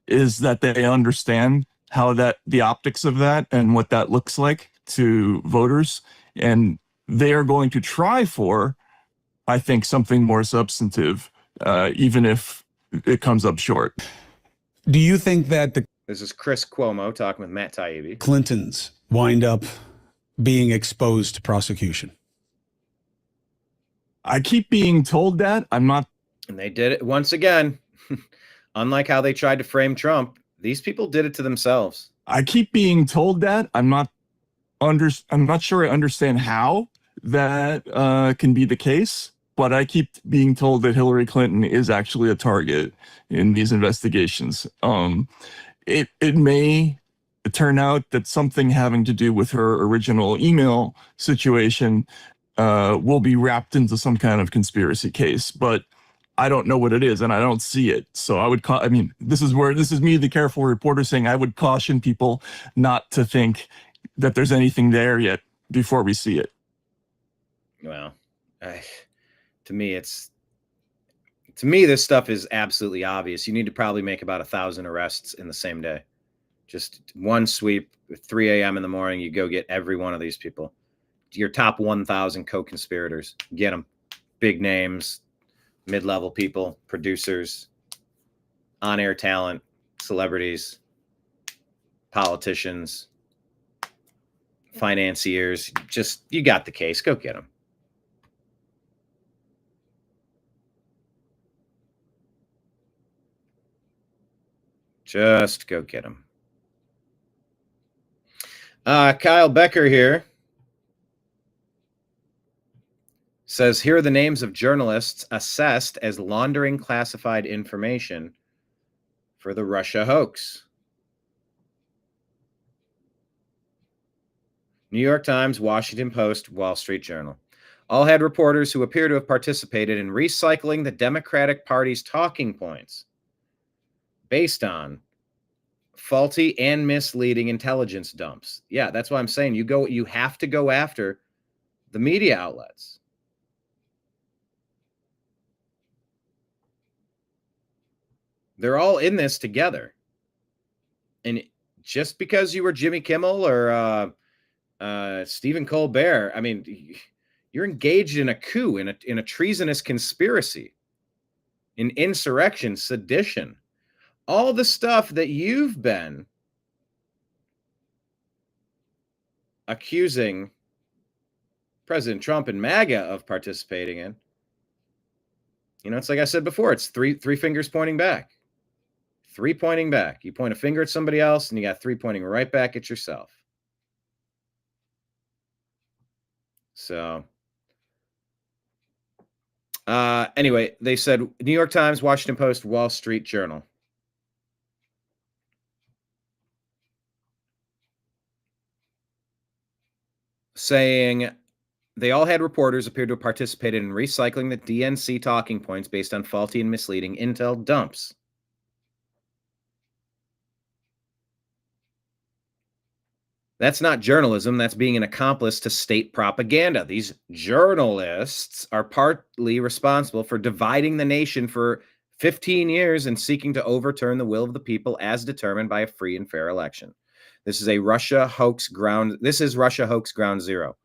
is that they understand how the optics of that and what that looks like to voters. And they are going to try for, I think, something more substantive, even if it comes up short. Do you think that this is Chris Cuomo talking with Matt Taibbi, Clintons wind up being exposed to prosecution? I keep being told that. I'm not. And they did it once again. Unlike how they tried to frame Trump, these people did it to themselves. I keep being told that. I'm not sure I understand how that can be the case, but I keep being told that Hillary Clinton is actually a target in these investigations. It may turn out that something having to do with her original email situation will be wrapped into some kind of conspiracy case, but I don't know what it is and I don't see it. So this is me, the careful reporter, saying I would caution people not to think that there's anything there yet before we see it. Well, to me, this stuff is absolutely obvious. You need to probably make about 1,000 arrests in the same day. Just one sweep at 3 a.m. in the morning, you go get every one of these people. Your top 1,000 co-conspirators. Get them. Big names, mid-level people, producers, on-air talent, celebrities, politicians, financiers. Just, you got the case. Go get them. Just go get them. Kyle Becker here says, here are the names of journalists assessed as laundering classified information for the Russia hoax. New York Times, Washington Post, Wall Street Journal. All had reporters who appear to have participated in recycling the Democratic Party's talking points based on faulty and misleading intelligence dumps. Yeah, that's why I'm saying you have to go after the media outlets. They're all in this together. And just because you were Jimmy Kimmel or Stephen Colbert, I mean, you're engaged in a coup, in a treasonous conspiracy, in insurrection, sedition. All the stuff that you've been accusing President Trump and MAGA of participating in, it's like I said before, it's three fingers pointing back. 3 pointing back. You point a finger at somebody else, and you got 3 pointing right back at yourself. So Anyway, they said New York Times, Washington Post, Wall Street Journal. Saying they all had reporters appeared to have participated in recycling the DNC talking points based on faulty and misleading intel dumps. That's not journalism. That's being an accomplice to state propaganda. These journalists are partly responsible for dividing the nation for 15 years and seeking to overturn the will of the people as determined by a free and fair election. This is a Russia hoax ground. This is Russia hoax ground zero.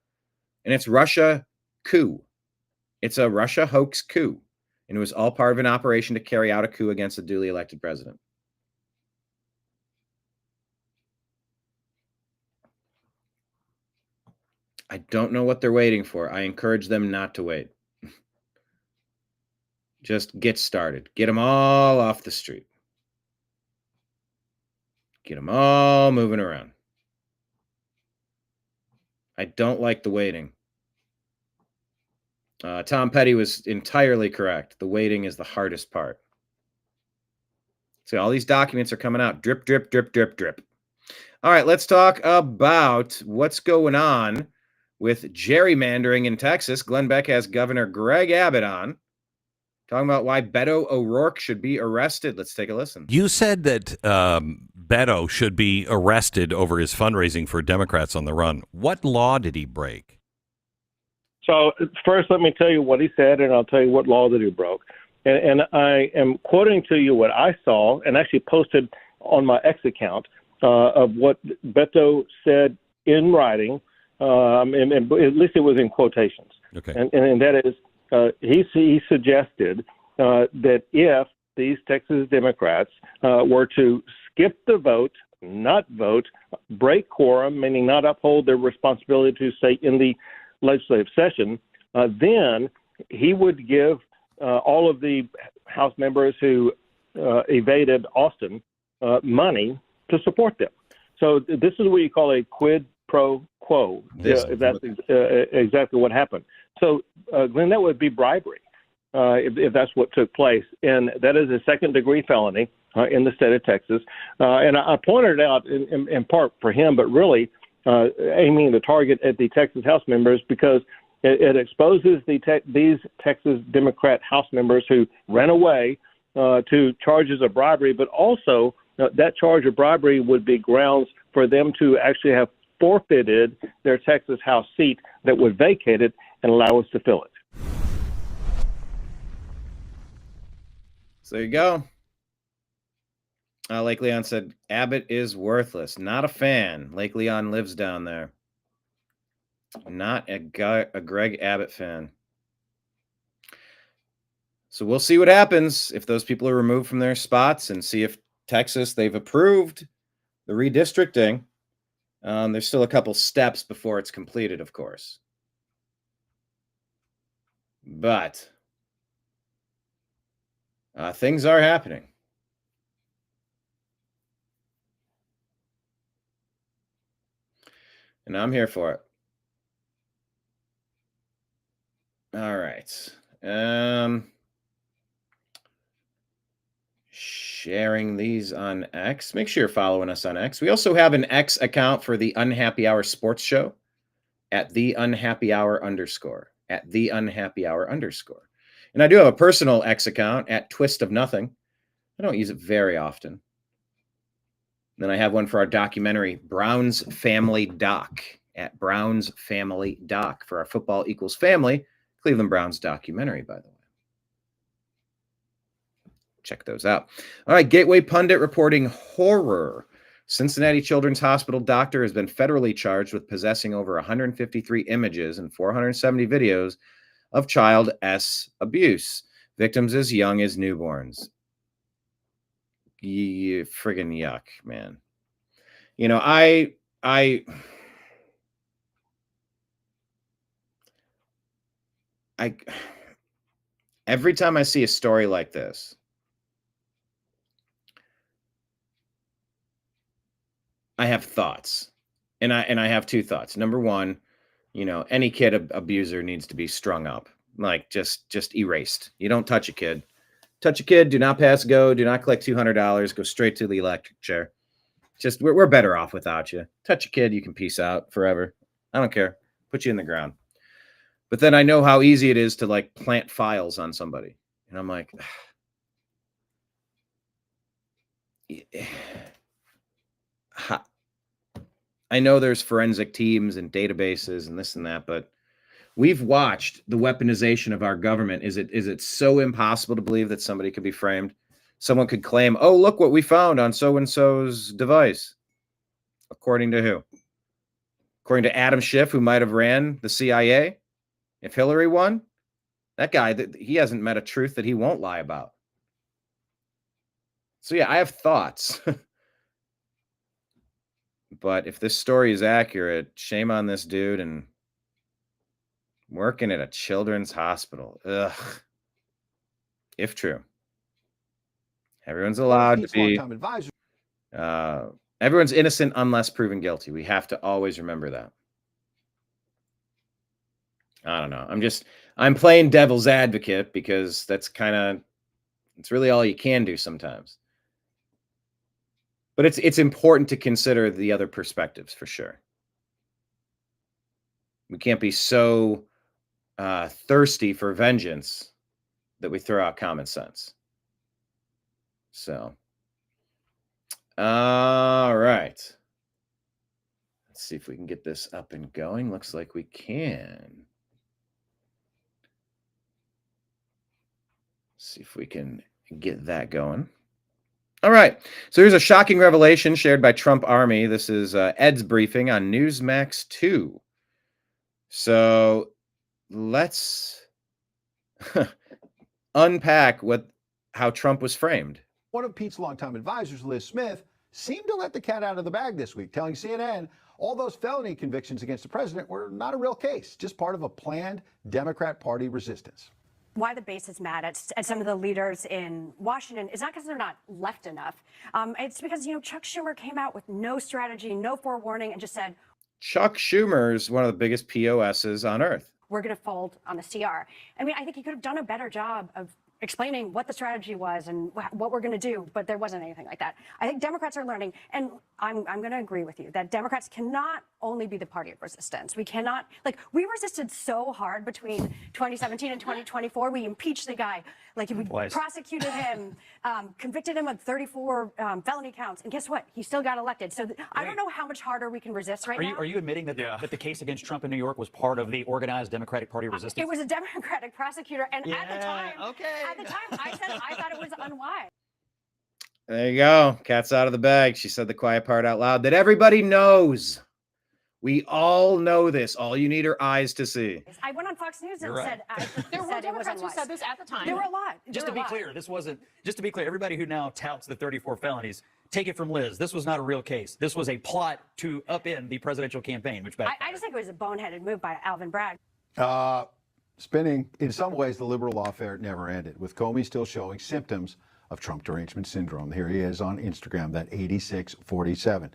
And it's Russia coup. It's a Russia hoax coup. And it was all part of an operation to carry out a coup against a duly elected president. I don't know what they're waiting for. I encourage them not to wait. Just get started. Get them all off the street. Get them all moving around. I don't like the waiting. Tom Petty was entirely correct. The waiting is the hardest part. See, all these documents are coming out. Drip, drip, drip, drip, drip. All right, let's talk about what's going on with gerrymandering in Texas. Glenn Beck has Governor Greg Abbott on, talking about why Beto O'Rourke should be arrested. Let's take a listen. You said that Beto should be arrested over his fundraising for Democrats on the run. What law did he break? So first, let me tell you what he said, and I'll tell you what law that he broke. And I am quoting to you what I saw and actually posted on my X account of what Beto said in writing. And at least it was in quotations. Okay. And that is, he suggested that if these Texas Democrats were to skip the vote, not vote, break quorum, meaning not uphold their responsibility to stay in the legislative session, then he would give all of the House members who evaded Austin money to support them. So this is what you call a quid pro quo, if that's exactly what happened. So, Glenn, that would be bribery if that's what took place. And that is a second-degree felony in the state of Texas. And I pointed it out in part for him, but really aiming the target at the Texas House members because it exposes these Texas Democrat House members who ran away to charges of bribery, but also that charge of bribery would be grounds for them to actually have forfeited their Texas House seat that would vacate it and allow us to fill it. So there you go. Lake Leon said, Abbott is worthless. Not a fan. Lake Leon lives down there. Not a Greg Abbott fan. So we'll see what happens if those people are removed from their spots and see if Texas, they've approved the redistricting. There's still a couple steps before it's completed, of course. But things are happening. And I'm here for it. All right. Sharing these on X. Make sure you're following us on X. We also have an X account for the Unhappy Hour Sports Show at the Unhappy Hour _ at the Unhappy Hour _. And I do have a personal X account at Twist of Nothing. I don't use it very often. Then I have one for our documentary, Brown's Family Doc, at Brown's Family Doc for our Football Equals Family, Cleveland Browns documentary, by the way. Check those out. All right, Gateway Pundit reporting horror. Cincinnati Children's Hospital doctor has been federally charged with possessing over 153 images and 470 videos of child S abuse. Victims as young as newborns. Friggin' yuck, man. You know, I every time I see a story like this, I have thoughts. And I have two thoughts. Number one, you know, any kid abuser needs to be strung up. like just erased. You don't touch a kid. Touch a kid, do not pass go, do not collect $200, go straight to the electric chair. Just we're better off without you. Touch a kid, you can peace out forever. I don't care. Put you in the ground. But then I know how easy it is to like plant files on somebody. And I'm like, I know there's forensic teams and databases and this and that, but we've watched the weaponization of our government. Is it so impossible to believe that somebody could be framed? Someone could claim, oh, look what we found on so-and-so's device. According to who? According to Adam Schiff, who might have ran the CIA. If Hillary won, that guy, he hasn't met a truth that he won't lie about. So yeah, I have thoughts. But if this story is accurate, shame on this dude and working at a children's hospital. Ugh. If true. Everyone's allowed to be. Everyone's innocent unless proven guilty. We have to always remember that. I don't know. I'm playing devil's advocate because it's really all you can do sometimes. But it's important to consider the other perspectives for sure. We can't be so thirsty for vengeance that we throw out common sense. So, all right. Let's see if we can get this up and going. Looks like we can. See if we can get that going. All right. So here's a shocking revelation shared by Trump Army. This is Ed's briefing on Newsmax 2. So let's unpack how Trump was framed. One of Pete's longtime advisors, Liz Smith, seemed to let the cat out of the bag this week, telling CNN all those felony convictions against the president were not a real case, just part of a planned Democrat Party resistance. Why the base is mad at some of the leaders in Washington is not because they're not left enough. It's because, Chuck Schumer came out with no strategy, no forewarning, and just said, Chuck Schumer is one of the biggest POSs on earth. We're going to fold on the CR. I mean, I think he could have done a better job of explaining what the strategy was and what we're going to do, but there wasn't anything like that. I think Democrats are learning, and I'm going to agree with you, that Democrats cannot only be the party of resistance. We cannot, we resisted so hard between 2017 and 2024. We impeached the guy, we prosecuted him, convicted him of 34 felony counts, and guess what? He still got elected. So I don't know how much harder we can resist right now. Are you admitting that, that the case against Trump in New York was part of the organized Democratic Party resistance? It was a Democratic prosecutor, and at the time, I said I thought it was unwise. There you go. Cat's out of the bag. She said the quiet part out loud that everybody knows. We all know this. All you need are eyes to see. I went on Fox News and said there were Democrats who said this at the time. There were a lot. Just to be clear, everybody who now touts the 34 felonies, take it from Liz. This was not a real case. This was a plot to upend the presidential campaign, which I just think it was a boneheaded move by Alvin Bragg. Spinning, in some ways, the liberal lawfare never ended, with Comey still showing symptoms of Trump derangement syndrome. Here he is on Instagram, that 8647.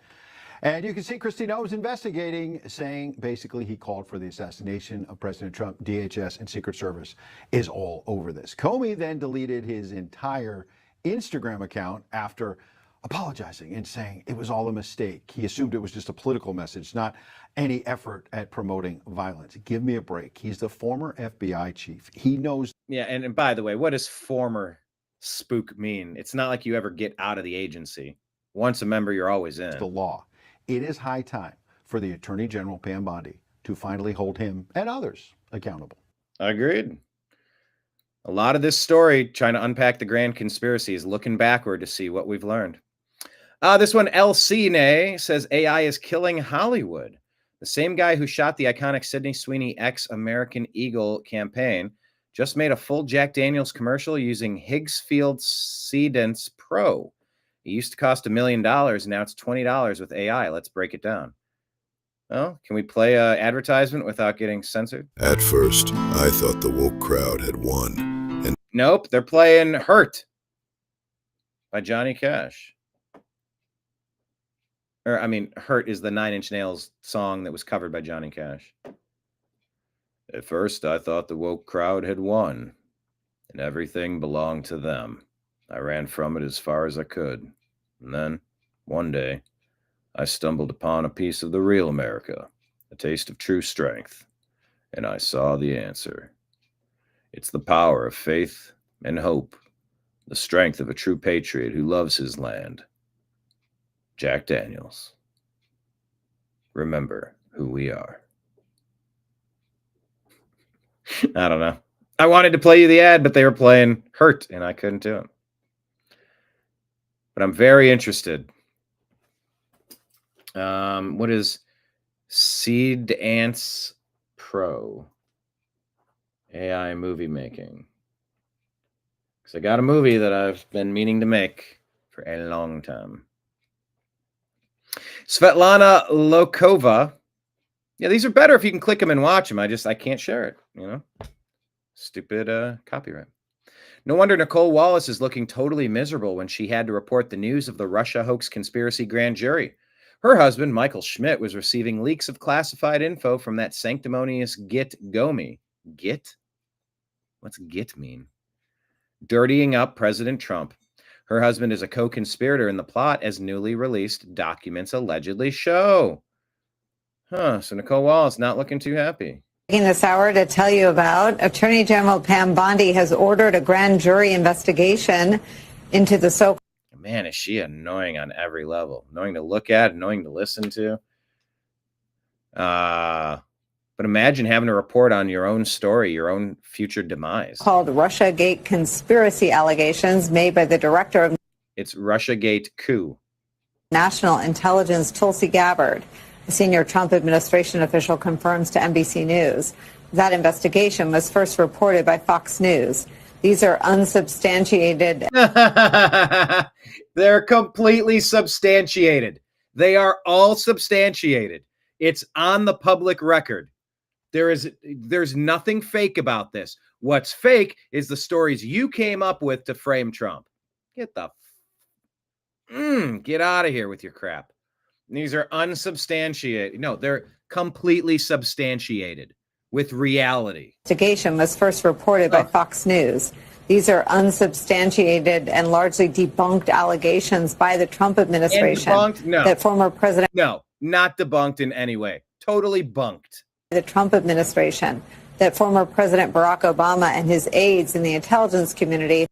And you can see Christine Holmes investigating, saying basically he called for the assassination of President Trump. DHS and Secret Service is all over this. Comey then deleted his entire Instagram account after apologizing and saying it was all a mistake. He assumed it was just a political message, not any effort at promoting violence. Give me a break. He's the former FBI chief. He knows. Yeah, and by the way, what does former spook mean? It's not like you ever get out of the agency. Once a member, you're always in. The law. It is high time for the Attorney General, Pam Bondi, to finally hold him and others accountable. Agreed. A lot of this story, trying to unpack the grand conspiracy, is looking backward to see what we've learned. This one, El Cine, says AI is killing Hollywood. The same guy who shot the iconic Sydney Sweeney American Eagle campaign just made a full Jack Daniels commercial using Higgsfield Sedence Pro. It used to cost $1 million. Now it's $20 with AI. Let's break it down. Well, can we play an advertisement without getting censored? At first, I thought the woke crowd had won. And nope, they're playing Hurt by Johnny Cash. Hurt is the 9 Inch Nails song that was covered by Johnny Cash. At first, I thought the woke crowd had won, and everything belonged to them. I ran from it as far as I could. And then, one day, I stumbled upon a piece of the real America, a taste of true strength, and I saw the answer. It's the power of faith and hope, the strength of a true patriot who loves his land. Jack Daniels. Remember who we are. I don't know. I wanted to play you the ad, but they were playing Hurt, and I couldn't do it. But I'm very interested. What is Seed Ants Pro? AI movie making. Because I got a movie that I've been meaning to make for a long time. Svetlana Lokova. Yeah, these are better if you can click them and watch them. I can't share it, you know? Stupid copyright. No wonder Nicole Wallace is looking totally miserable when she had to report the news of the Russia hoax conspiracy grand jury. Her husband, Michael Schmidt, was receiving leaks of classified info from that sanctimonious Git Gomi. Git? What's Git mean? Dirtying up President Trump. Her husband is a co-conspirator in the plot, as newly released documents allegedly show. So Nicole Wallace not looking too happy. Taking this hour to tell you about Attorney General Pam Bondi has ordered a grand jury investigation into the so-called. Man, is she annoying on every level. Annoying to look at, annoying to listen to. But imagine having to report on your own story, your own future demise. Called Russiagate conspiracy allegations made by the director of. It's Russiagate coup. National Intelligence Tulsi Gabbard. A senior Trump administration official confirms to NBC News. That investigation was first reported by Fox News. These are unsubstantiated. They're completely substantiated. They are all substantiated. It's on the public record. There's nothing fake about this. What's fake is the stories you came up with to frame Trump. Get out of here with your crap. These are unsubstantiated. No, they're completely substantiated with reality. Investigation was first reported by Fox News. These are unsubstantiated and largely debunked allegations by the Trump administration. And debunked? No. That former president. No, not debunked in any way. Totally bunked. The Trump administration. That former President Barack Obama and his aides in the intelligence community.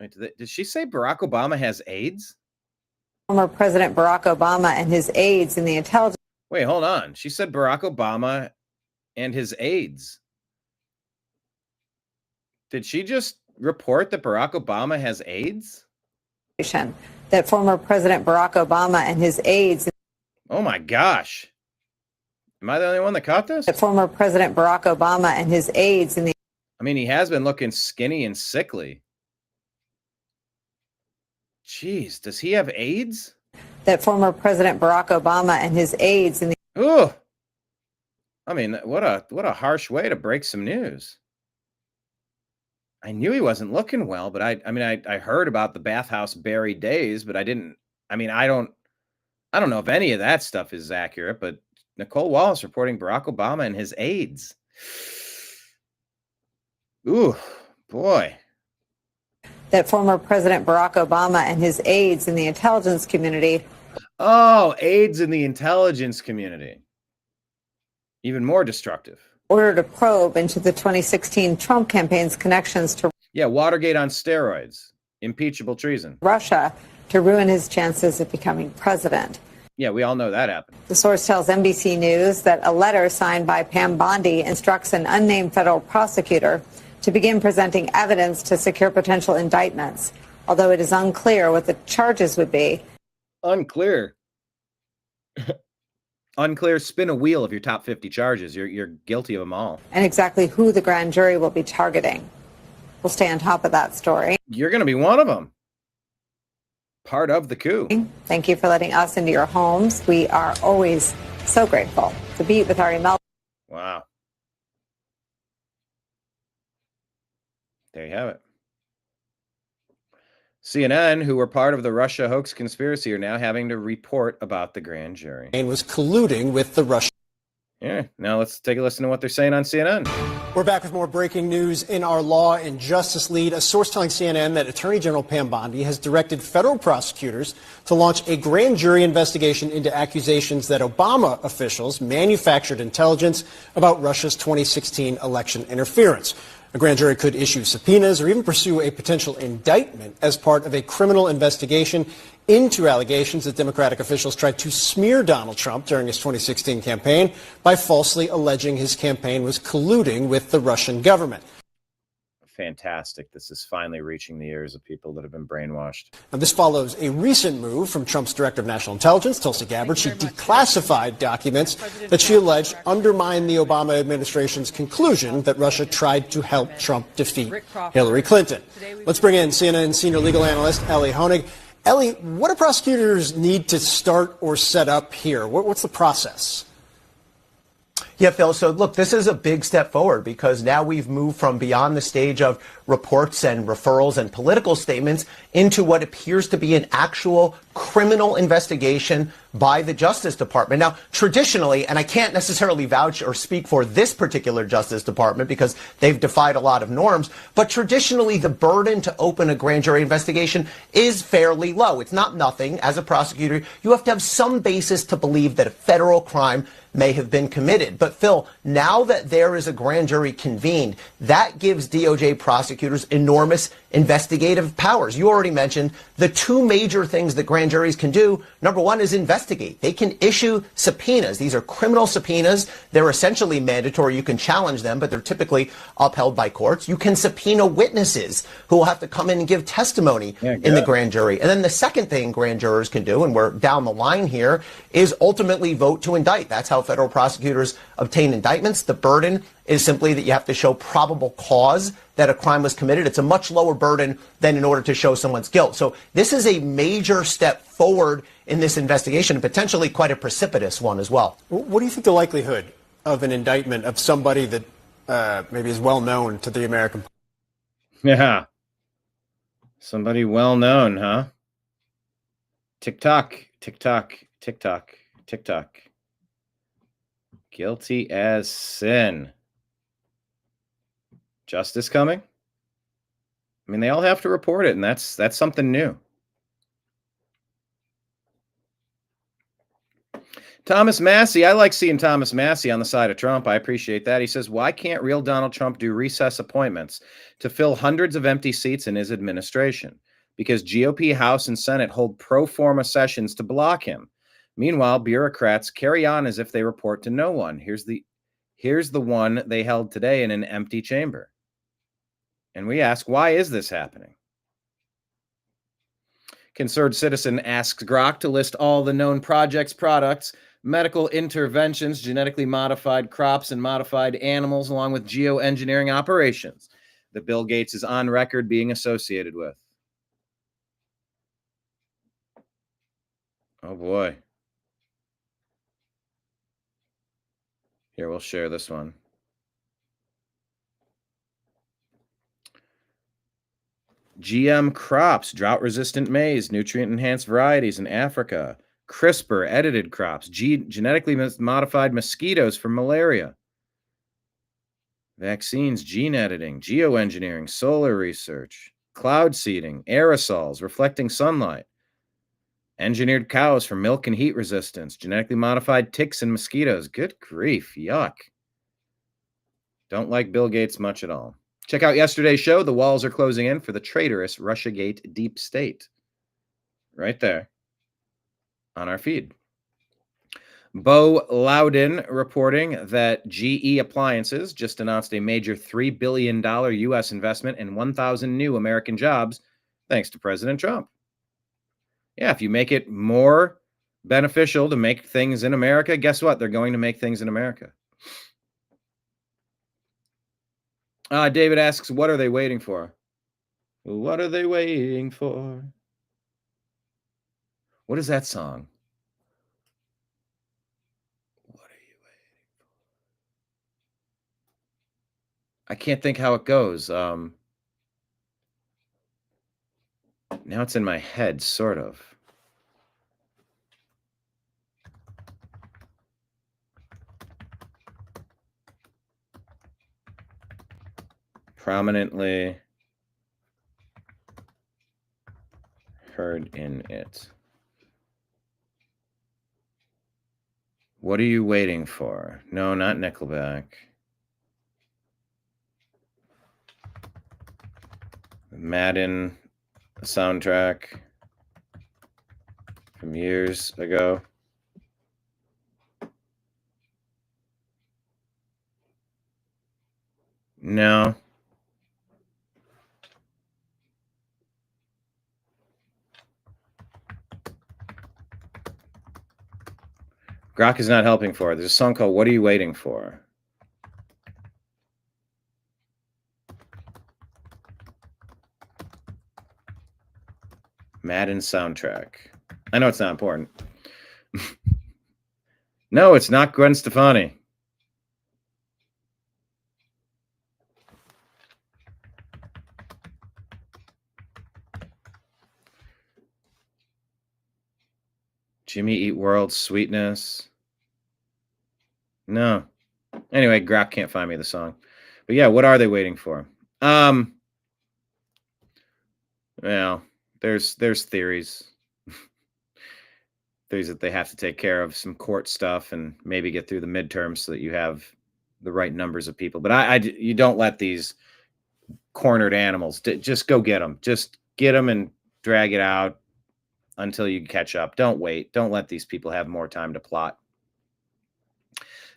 Wait, did she say Barack Obama has AIDS? Former President Barack Obama and his aides in the intelligence. Wait, hold on. She said Barack Obama and his aides. Did she just report that Barack Obama has AIDS? That former President Barack Obama and his aides. Oh my gosh. Am I the only one that caught this? That former President Barack Obama and his aides in the. I mean, he has been looking skinny and sickly. Jeez, does he have AIDS? That former President Barack Obama and his aides in the. Ooh. I mean, what a harsh way to break some news. I knew he wasn't looking well, but I heard about the bathhouse buried days, but I don't know if any of that stuff is accurate, but Nicole Wallace reporting Barack Obama and his aides. Ooh, boy. That former President Barack Obama and his aides in the intelligence community. Oh, aides in the intelligence community. Even more destructive. Ordered a probe into the 2016 Trump campaign's connections to. Yeah, Watergate on steroids. Impeachable treason. Russia to ruin his chances of becoming president. Yeah, we all know that happened. The source tells NBC News that a letter signed by Pam Bondi instructs an unnamed federal prosecutor to begin presenting evidence to secure potential indictments, although it is unclear what the charges would be. Unclear. Unclear. Spin a wheel of your top 50 charges. You're guilty of them all. And exactly who the grand jury will be targeting. We'll stay on top of that story. You're going to be one of them. Part of the coup. Thank you for letting us into your homes. We are always so grateful. The Beat with Ari Mel. Wow. There you have it. CNN, who were part of the Russia hoax conspiracy, are now having to report about the grand jury. And was colluding with the Russian. Yeah, now let's take a listen to what they're saying on CNN. We're back with more breaking news in our law and justice lead. A source telling CNN that Attorney General Pam Bondi has directed federal prosecutors to launch a grand jury investigation into accusations that Obama officials manufactured intelligence about Russia's 2016 election interference. A grand jury could issue subpoenas or even pursue a potential indictment as part of a criminal investigation into allegations that Democratic officials tried to smear Donald Trump during his 2016 campaign by falsely alleging his campaign was colluding with the Russian government. Fantastic. This is finally reaching the ears of people that have been brainwashed. Now, this follows a recent move from Trump's Director of National Intelligence, Tulsi Gabbard. She declassified documents that she alleged undermine the Obama administration's conclusion that Russia tried to help Trump defeat Hillary Clinton. Let's bring in CNN senior legal analyst Ellie Honig. Ellie, what do prosecutors need to start or set up here? What's the process? Yeah, Phil. So look, this is a big step forward because now we've moved from beyond the stage of reports and referrals and political statements into what appears to be an actual criminal investigation by the Justice Department. Now, traditionally, and I can't necessarily vouch or speak for this particular Justice Department because they've defied a lot of norms, but traditionally the burden to open a grand jury investigation is fairly low. It's not nothing. As a prosecutor, you have to have some basis to believe that a federal crime may have been committed. But Phil, now that there is a grand jury convened, that gives DOJ prosecutors enormous investigative powers. You already mentioned the two major things that grand juries can do. Number one is investigate. They can issue subpoenas. These are criminal subpoenas. They're essentially mandatory. You can challenge them, but they're typically upheld by courts. You can subpoena witnesses who will have to come in and give testimony in the grand jury. And then the second thing grand jurors can do, and we're down the line here, is ultimately vote to indict. That's how federal prosecutors obtain indictments. The burden is simply that you have to show probable cause that a crime was committed. It's a much lower burden than in order to show someone's guilt. So this is a major step forward in this investigation, and potentially quite a precipitous one as well. What do you think the likelihood of an indictment of somebody that maybe is well known to the American public? Yeah. Somebody well known, huh? TikTok, TikTok, TikTok, TikTok. Guilty as sin. Justice coming? I mean, they all have to report it, and that's something new. Thomas Massey, I like seeing Thomas Massey on the side of Trump. I appreciate that. He says, why can't real Donald Trump do recess appointments to fill hundreds of empty seats in his administration? Because GOP House and Senate hold pro forma sessions to block him. Meanwhile, bureaucrats carry on as if they report to no one. Here's the one they held today in an empty chamber. And we ask, why is this happening? Concerned citizen asks Grok to list all the known projects, products, medical interventions, genetically modified crops and modified animals, along with geoengineering operations that Bill Gates is on record being associated with. Oh boy. Here, we'll share this one. GM crops, drought-resistant maize, nutrient-enhanced varieties in Africa, CRISPR, edited crops, genetically modified mosquitoes for malaria, vaccines, gene editing, geoengineering, solar research, cloud seeding, aerosols, reflecting sunlight, engineered cows for milk and heat resistance, genetically modified ticks and mosquitoes. Good grief, yuck. Don't like Bill Gates much at all. Check out yesterday's show. The walls are closing in for the traitorous Russiagate deep state. Right there on our feed. Bo Loudon reporting that GE Appliances just announced a major $3 billion U.S. investment in 1,000 new American jobs, thanks to President Trump. Yeah, if you make it more beneficial to make things in America, guess what? They're going to make things in America. David asks, what are they waiting for? What are they waiting for? What is that song? What are you waiting for? I can't think how it goes. Now it's in my head, sort of. prominently heard in it. What are you waiting for? No, not Nickelback. Madden soundtrack from years ago. No. Grok is not helping for it. There's a song called What Are You Waiting For? Madden soundtrack. I know it's not important. No, it's not Gwen Stefani. Jimmy Eat World, Sweetness. No. Anyway, Grok can't find me the song. But yeah, what are they waiting for? Well, there's theories. Theories that they have to take care of some court stuff and maybe get through the midterms so that you have the right numbers of people. But you don't let these cornered animals, just go get them. Just get them and drag it out until you catch up. Don't wait. Don't let these people have more time to plot.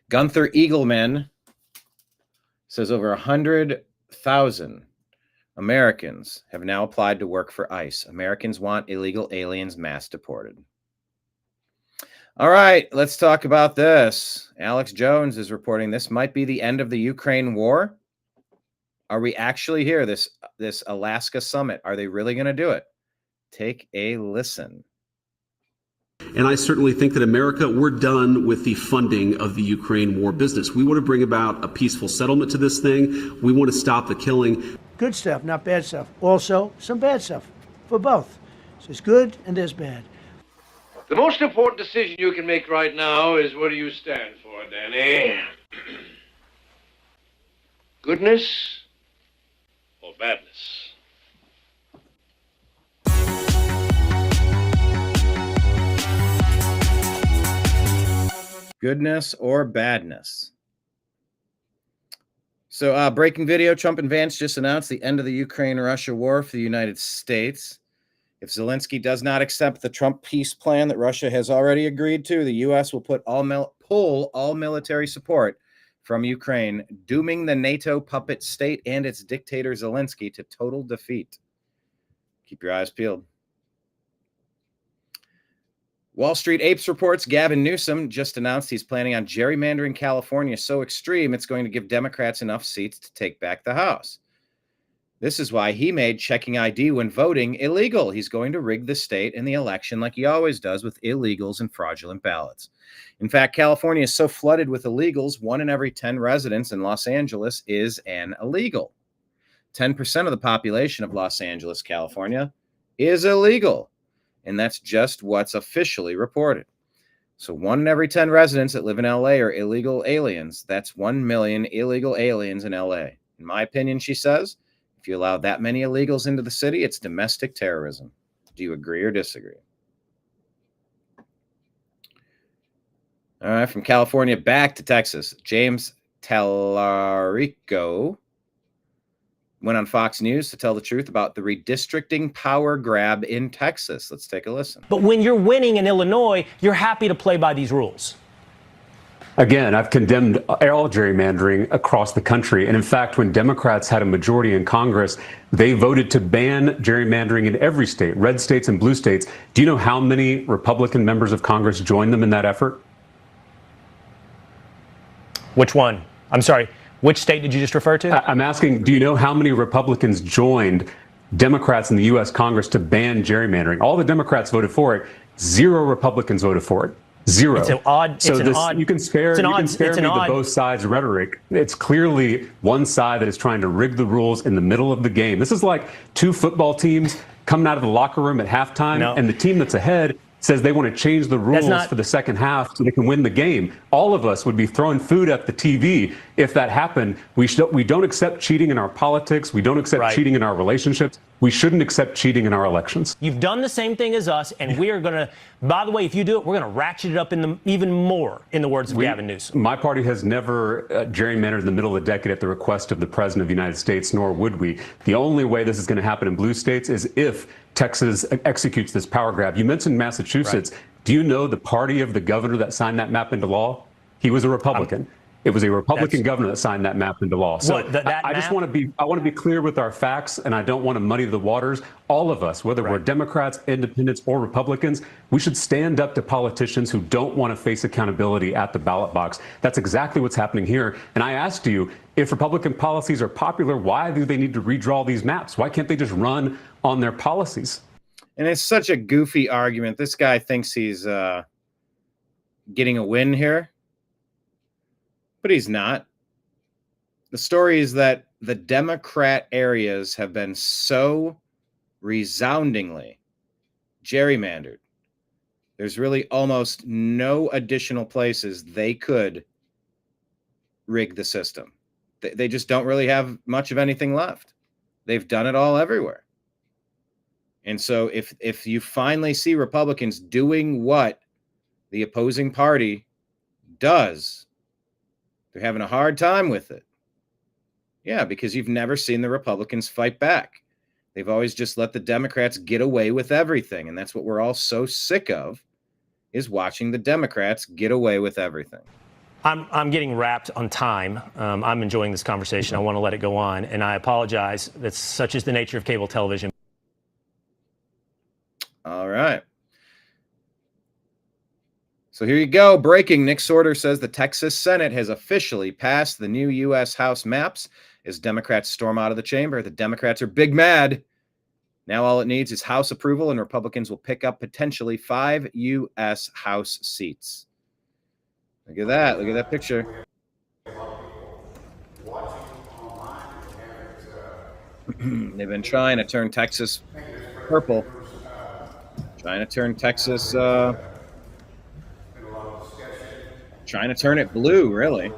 Gunther Eagleman says over 100,000 Americans have now applied to work for ICE. Americans want illegal aliens mass deported. All right, let's talk about this. Alex Jones is reporting this might be the end of the Ukraine war. Are we actually here? This Alaska summit, are they really going to do it? Take a listen. And I certainly think that America, we're done with the funding of the Ukraine war business. We want to bring about a peaceful settlement to this thing. We want to stop the killing. Good stuff, not bad stuff. Also, some bad stuff for both. So there's good and there's bad. The most important decision you can make right now is what do you stand for, Danny? Goodness or badness? Goodness or badness? So breaking video, Trump and Vance just announced the end of the Ukraine-Russia war for the United States. If Zelensky does not accept the Trump peace plan that Russia has already agreed to, the U.S. will pull all military support from Ukraine, dooming the NATO puppet state and its dictator Zelensky to total defeat. Keep your eyes peeled. Wall Street Apes reports Gavin Newsom just announced he's planning on gerrymandering California so extreme it's going to give Democrats enough seats to take back the House. This is why he made checking ID when voting illegal. He's going to rig the state and the election like he always does with illegals and fraudulent ballots. In fact, California is so flooded with illegals, 1 in every 10 residents in Los Angeles is an illegal. 10% of the population of Los Angeles, California, is illegal. And that's just what's officially reported. So 1 in every 10 residents that live in LA are illegal aliens. That's 1 million illegal aliens in LA. In my opinion, she says, if you allow that many illegals into the city, it's domestic terrorism. Do you agree or disagree? All right, from California back to Texas. James Tallarico went on Fox News to tell the truth about the redistricting power grab in Texas. Let's take a listen. But when you're winning in Illinois, you're happy to play by these rules. Again, I've condemned all gerrymandering across the country. And in fact, when Democrats had a majority in Congress, they voted to ban gerrymandering in every state, red states and blue states. Do you know how many Republican members of Congress joined them in that effort? Which one? I'm sorry. Which state did you just refer to? I'm asking, do you know how many Republicans joined Democrats in the U.S. Congress to ban gerrymandering? All the Democrats voted for it. 0 Republicans voted for it. 0. It's an odd. So it's an odd. You can spare me the both sides rhetoric. It's clearly one side that is trying to rig the rules in the middle of the game. This is like 2 football teams coming out of the locker room at halftime, and the team that's ahead says they want to change the rules for the second half so they can win the game. All of us would be throwing food at the TV if that happened. We don't accept cheating in our politics. We don't accept cheating in our relationships. We shouldn't accept cheating in our elections. You've done the same thing as us, and we are going to, by the way, if you do it, we're going to ratchet it up even more, in the words of Gavin Newsom. My party has never gerrymandered in the middle of the decade at the request of the President of the United States, nor would we. The only way this is going to happen in blue states is if Texas executes this power grab. You mentioned Massachusetts. Do you know the party of the governor that signed that map into law? He was a Republican. It was a Republican governor that signed that map into law. So I just want to be clear with our facts, and I don't want to muddy the waters. All of us, whether we're Democrats, independents, or Republicans, we should stand up to politicians who don't want to face accountability at the ballot box. That's exactly what's happening here. And I asked you, if Republican policies are popular, why do they need to redraw these maps? Why can't they just run on their policies? And it's such a goofy argument. This guy thinks he's getting a win here, but he's not. The story is that the Democrat areas have been so resoundingly gerrymandered. There's really almost no additional places they could rig the system. They just don't really have much of anything left. They've done it all everywhere. And so if you finally see Republicans doing what the opposing party does, they're having a hard time with it. Yeah, because you've never seen the Republicans fight back. They've always just let the Democrats get away with everything. And that's what we're all so sick of, is watching the Democrats get away with everything. I'm getting wrapped on time. I'm enjoying this conversation. I want to let it go on, and I apologize. That's such is the nature of cable television. All right. So here you go. Breaking. Nick Sorter says the Texas Senate has officially passed the new U.S. House maps as Democrats storm out of the chamber. The Democrats are big mad. Now all it needs is House approval, and Republicans will pick up potentially 5 U.S. House seats. Look at that. Look at that picture. They've been trying to turn Texas purple. Trying to turn Texas, trying to turn it blue, really.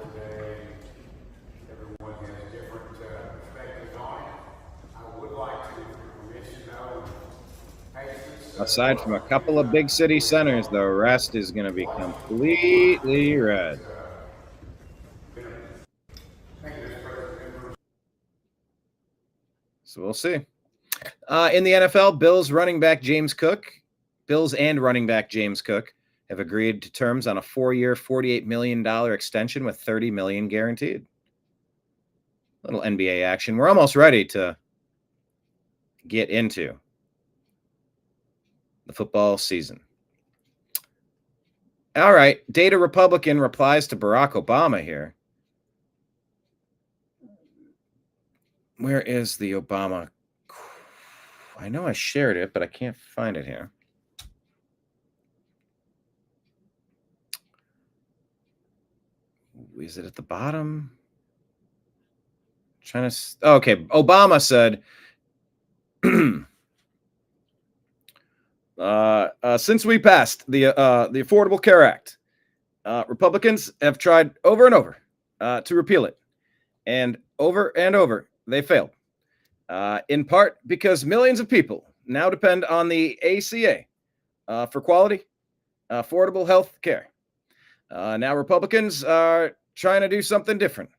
Aside from a couple of big city centers, the rest is going to be completely red. So we'll see. In the NFL, Bills and running back James Cook have agreed to terms on a 4-year, $48 million extension with $30 million guaranteed. Little NBA action. We're almost ready to get into the football season. All right. Data Republican replies to Barack Obama here. Where is the Obama? I know I shared it, but I can't find it here. Is it at the bottom? Trying to. Oh, okay. Obama said, since we passed the Affordable Care Act, Republicans have tried over and over to repeal it, and over they failed. In part because millions of people now depend on the ACA for quality, affordable health care. Now Republicans are trying to do something different,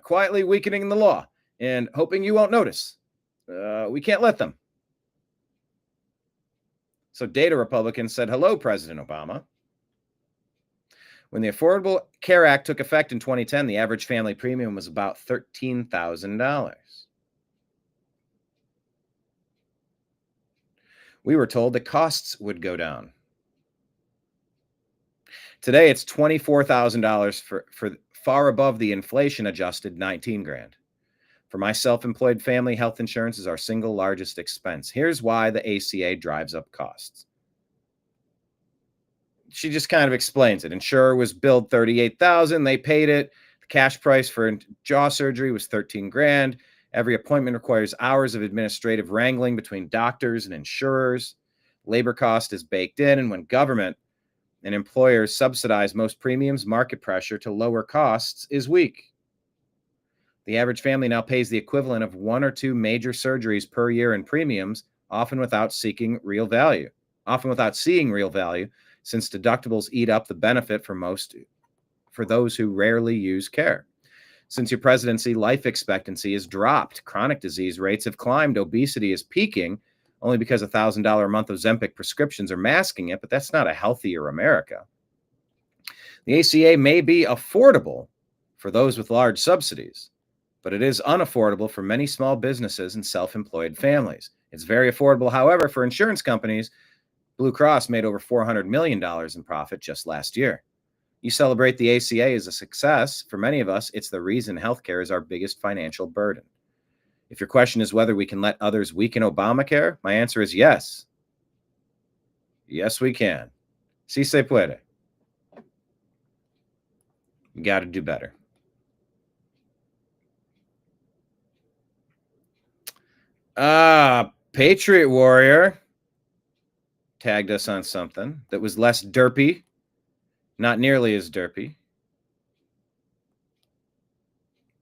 quietly weakening the law and hoping you won't notice. We can't let them. So Data Republicans said, hello, President Obama. When the Affordable Care Act took effect in 2010, the average family premium was about $13,000. We were told that costs would go down. Today, it's $24,000 for far above the inflation-adjusted $19,000. For my self-employed family, health insurance is our single largest expense. Here's why the ACA drives up costs. She just kind of explains it. Insurer was billed $38,000. They paid it. The cash price for jaw surgery was $13,000. Every appointment requires hours of administrative wrangling between doctors and insurers. Labor cost is baked in, and when government and employers subsidize most premiums, market pressure to lower costs is weak. The average family now pays the equivalent of 1 or 2 major surgeries per year in premiums, often without seeing real value, since deductibles eat up the benefit for those who rarely use care. Since your presidency, life expectancy has dropped. Chronic disease rates have climbed. Obesity is peaking, only because $1,000 a month of Ozempic prescriptions are masking it, but that's not a healthier America. The ACA may be affordable for those with large subsidies, but it is unaffordable for many small businesses and self-employed families. It's very affordable, however, for insurance companies. Blue Cross made over $400 million in profit just last year. You celebrate the ACA as a success. For many of us, it's the reason healthcare is our biggest financial burden. If your question is whether we can let others weaken Obamacare, my answer is yes. Yes, we can. Si se puede. You got to do better. Patriot Warrior tagged us on something that was less derpy. Not nearly as derpy.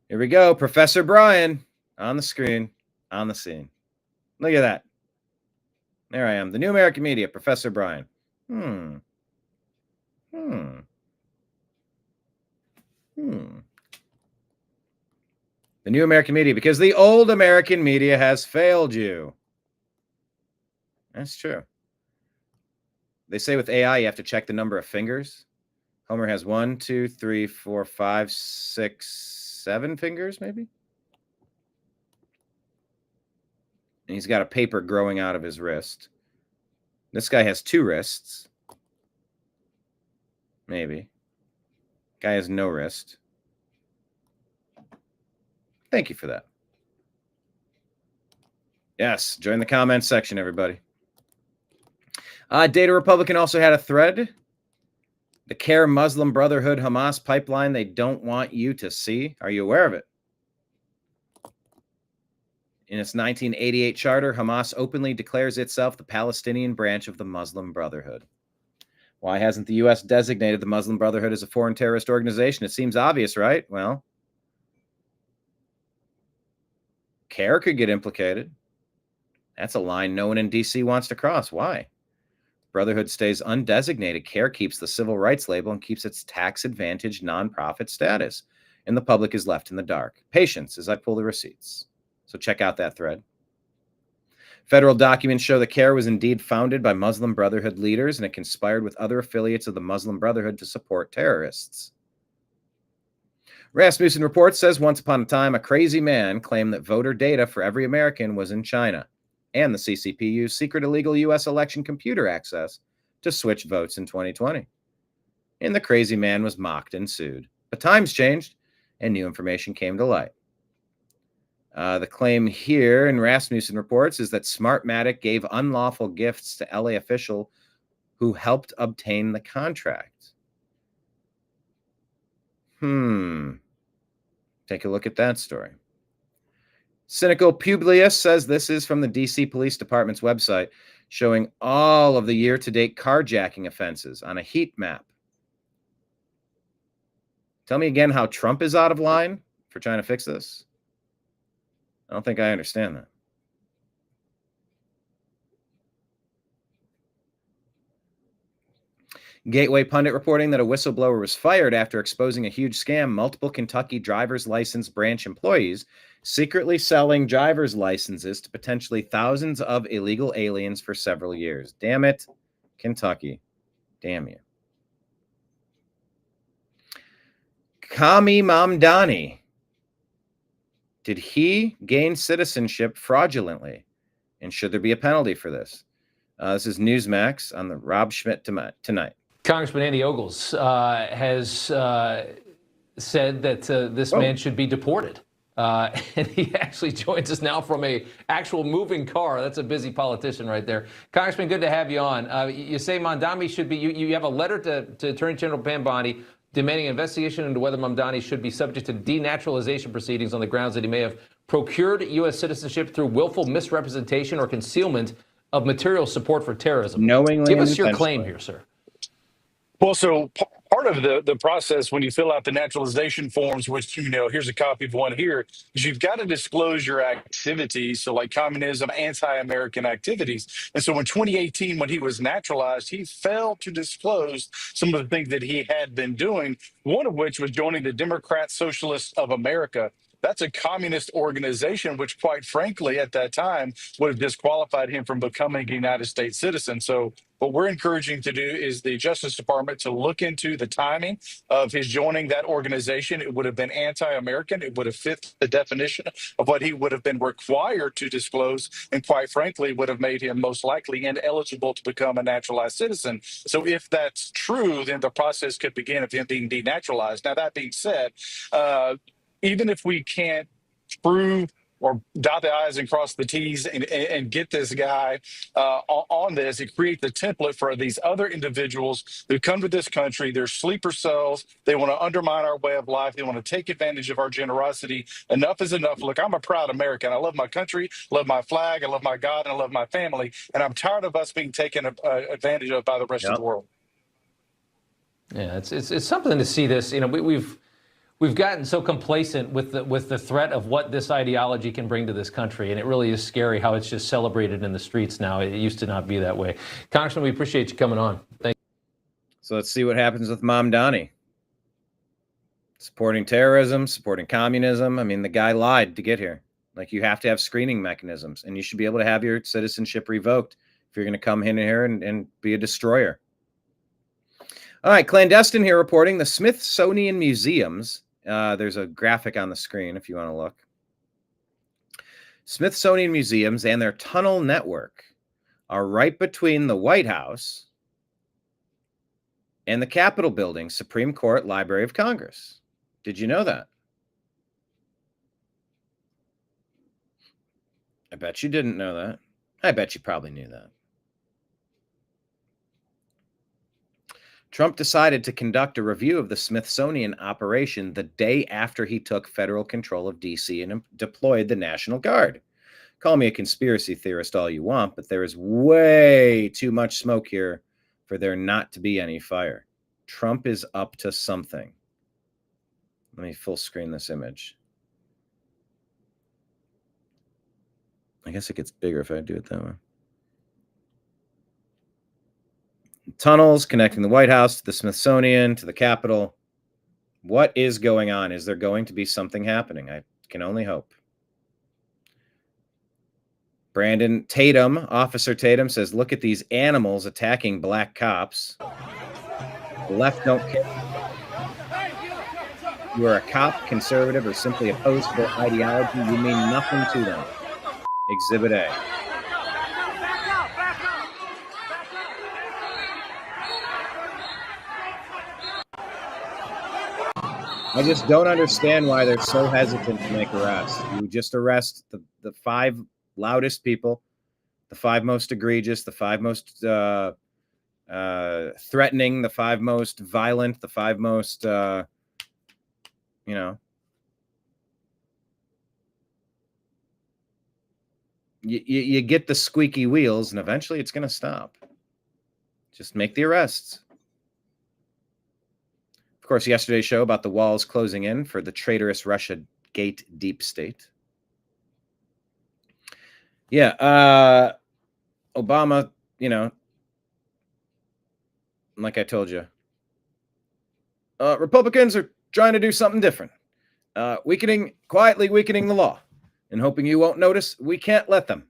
Here we go. Professor Brian on the screen, on the scene. Look at that. There I am. The New American Media, Professor Brian. The New American Media, because the old American media has failed you. That's true. They say with AI, you have to check the number of fingers. Homer has 1, 2, 3, 4, 5, 6, 7 fingers, maybe? And he's got a paper growing out of his wrist. This guy has 2 wrists. Maybe. Guy has no wrist. Thank you for that. Yes, join the comments section, everybody. Data Republican also had a thread. The CARE Muslim Brotherhood Hamas pipeline they don't want you to see. Are you aware of it? In its 1988 charter, Hamas openly declares itself the Palestinian branch of the Muslim Brotherhood. Why hasn't the U.S. designated the Muslim Brotherhood as a foreign terrorist organization? It seems obvious, right? Well, CARE could get implicated. That's a line no one in D.C. wants to cross. Why? Brotherhood stays undesignated. CARE keeps the civil rights label and keeps its tax-advantaged nonprofit status, and the public is left in the dark. Patience as I pull the receipts. So check out that thread. Federal documents show that CARE was indeed founded by Muslim Brotherhood leaders, and it conspired with other affiliates of the Muslim Brotherhood to support terrorists. Rasmussen Report says once upon a time, a crazy man claimed that voter data for every American was in China, and the CCP used secret illegal U.S. election computer access to switch votes in 2020. And the crazy man was mocked and sued. But times changed, and new information came to light. The claim here in Rasmussen Reports is that Smartmatic gave unlawful gifts to LA official who helped obtain the contract. Take a look at that story. Cynical Publius says this is from the D.C. Police Department's website, showing all of the year-to-date carjacking offenses on a heat map. Tell me again how Trump is out of line for trying to fix this. I don't think I understand that. Gateway Pundit reporting that a whistleblower was fired after exposing a huge scam. Multiple Kentucky driver's license branch employees secretly selling driver's licenses to potentially thousands of illegal aliens for several years. Damn it, Kentucky. Damn you. Kami Mamdani. Did he gain citizenship fraudulently? And should there be a penalty for this? This is Newsmax on the Rob Schmidt tonight. Congressman Andy Ogles has said that this man should be deported. And he actually joins us now from a actual moving car. That's a busy politician right there. Congressman, good to have you on. You say Mamdani should be, you have a letter to Attorney General Pam Bondi demanding an investigation into whether Mamdani should be subject to denaturalization proceedings on the grounds that he may have procured U.S. citizenship through willful misrepresentation or concealment of material support for terrorism. Knowingly Give and us your claim intentionally. here, sir. Well, so part of the process when you fill out the naturalization forms, which, here's a copy of one here, is you've got to disclose your activities. So like communism, anti-American activities. And so in 2018, when he was naturalized, he failed to disclose some of the things that he had been doing, one of which was joining the Democrat Socialists of America. That's a communist organization, which quite frankly, at that time would have disqualified him from becoming a United States citizen. So what we're encouraging to do is the Justice Department to look into the timing of his joining that organization. It would have been anti-American. It would have fit the definition of what he would have been required to disclose, and quite frankly, would have made him most likely ineligible to become a naturalized citizen. So if that's true, then the process could begin of him being denaturalized. Now, that being said, even if we can't prove or dot the I's and cross the T's and get this guy on this, it creates a template for these other individuals who come to this country. They're sleeper cells. They want to undermine our way of life. They want to take advantage of our generosity. Enough is enough. Look, I'm a proud American. I love my country, love my flag, I love my God, and I love my family. And I'm tired of us being taken advantage of by the rest of the world. Yeah, it's something to see this. We've gotten so complacent with the threat of what this ideology can bring to this country, and it really is scary how it's just celebrated in the streets now. It used to not be that way. Congressman, we appreciate you coming on. Thank you. So let's see what happens with Mom Donnie. Supporting terrorism, supporting communism. I mean, the guy lied to get here. Like, you have to have screening mechanisms, and you should be able to have your citizenship revoked if you're going to come in here and be a destroyer. All right, clandestine here reporting the Smithsonian Museums. There's a graphic on the screen if you want to look. Smithsonian Museums and their tunnel network are right between the White House and the Capitol Building, Supreme Court, Library of Congress. Did you know that? I bet you didn't know that. I bet you probably knew that. Trump decided to conduct a review of the Smithsonian operation the day after he took federal control of D.C. and deployed the National Guard. Call me a conspiracy theorist all you want, but there is way too much smoke here for there not to be any fire. Trump is up to something. Let me full screen this image. I guess it gets bigger if I do it that way. Tunnels connecting the White House to the Smithsonian to the Capitol. What is going on? Is there going to be something happening? I can only hope. Brandon Tatum, Officer Tatum, says, look at these animals attacking black cops. The left don't care. You are a cop, conservative, or simply opposed to their ideology. You mean nothing to them. Exhibit A. I just don't understand why they're so hesitant to make arrests. You just arrest the five loudest people, the five most egregious, the five most threatening, the five most violent, the five most, you get the squeaky wheels, and eventually it's going to stop. Just make the arrests. Of course, yesterday's show about the walls closing in for the traitorous Russia Gate deep state. Yeah, Obama, like I told you, Republicans are trying to do something different. Quietly weakening the law and hoping you won't notice. We can't let them.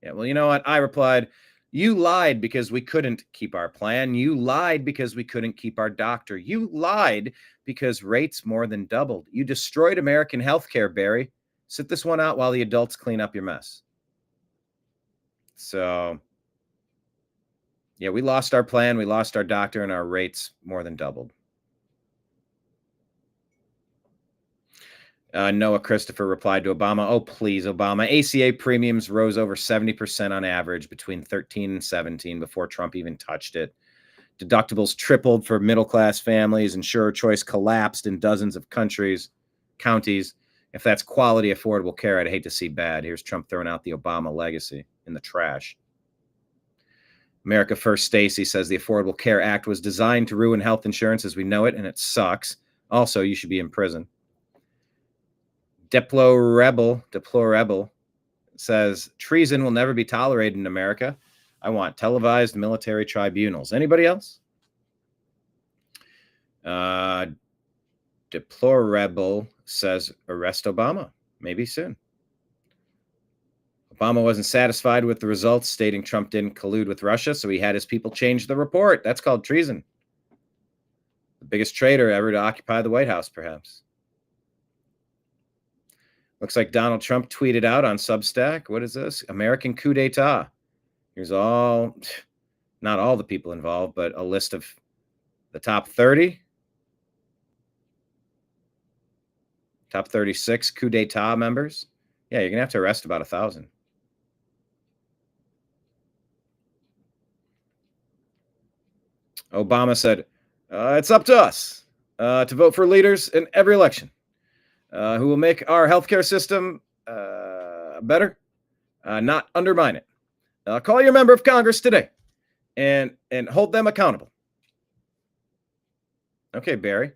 Yeah, well, you know what? I replied, you lied because we couldn't keep our plan. You lied because we couldn't keep our doctor. You lied because rates more than doubled. You destroyed American healthcare, Barry. Sit this one out while the adults clean up your mess. So, yeah, we lost our plan. We lost our doctor, and our rates more than doubled. Noah Christopher replied to Obama, oh, please, Obama. ACA premiums rose over 70% on average between 13 and 17 before Trump even touched it. Deductibles tripled for middle-class families. Insurer choice collapsed in dozens of counties. If that's quality, affordable care, I'd hate to see bad. Here's Trump throwing out the Obama legacy in the trash. America First Stacey says the Affordable Care Act was designed to ruin health insurance as we know it, and it sucks. Also, you should be in prison. Deplorable says treason will never be tolerated in America. I want televised military tribunals. Anybody else? Deplorable says arrest Obama. Maybe soon. Obama wasn't satisfied with the results, stating Trump didn't collude with Russia, so he had his people change the report. That's called treason. The biggest traitor ever to occupy the White House, perhaps. Looks like Donald Trump tweeted out on Substack. What is this? American coup d'etat. Here's not all the people involved, but a list of the top 30. Top 36 coup d'etat members. Yeah, you're going to have to arrest about 1,000. Obama said, it's up to us to vote for leaders in every election who will make our healthcare system better, not undermine it. Call your member of Congress today and hold them accountable. Okay, Barry.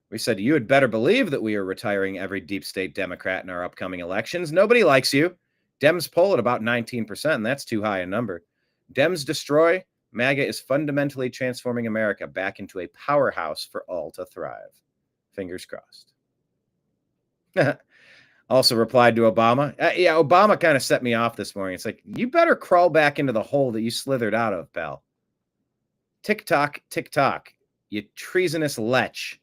We said you had better believe that we are retiring every deep state Democrat in our upcoming elections. Nobody likes you. Dems poll at about 19%, and that's too high a number. Dems destroy. MAGA is fundamentally transforming America back into a powerhouse for all to thrive. Fingers crossed. Also replied to Obama. Yeah, Obama kind of set me off this morning. It's like, you better crawl back into the hole that you slithered out of, pal. Tick-tock, tick-tock. You treasonous lech.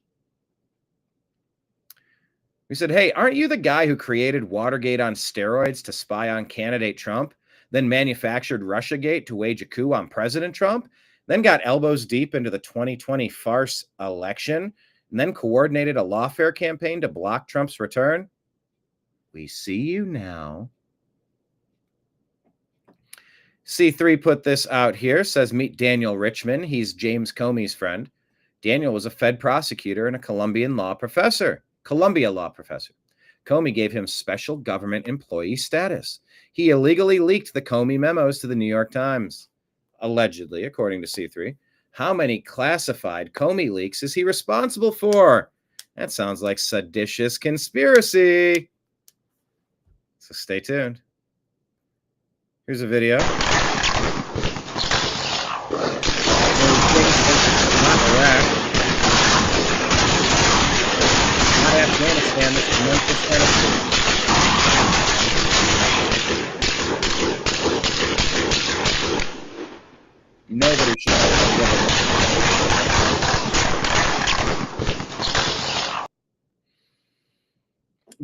We said, hey, aren't you the guy who created Watergate on steroids to spy on candidate Trump, then manufactured Russiagate to wage a coup on President Trump, then got elbows deep into the 2020 farce election, and then coordinated a lawfare campaign to block Trump's return? We see you now. C3 put this out here, says meet Daniel Richman. He's James Comey's friend. Daniel was a Fed prosecutor and a Columbia law professor. Comey gave him special government employee status. He illegally leaked the Comey memos to the New York Times. Allegedly, according to C3. How many classified Comey leaks is he responsible for? That sounds like seditious conspiracy. So stay tuned. Here's a video. Not Afghanistan, this is Memphis, Tennessee. Nobody should have.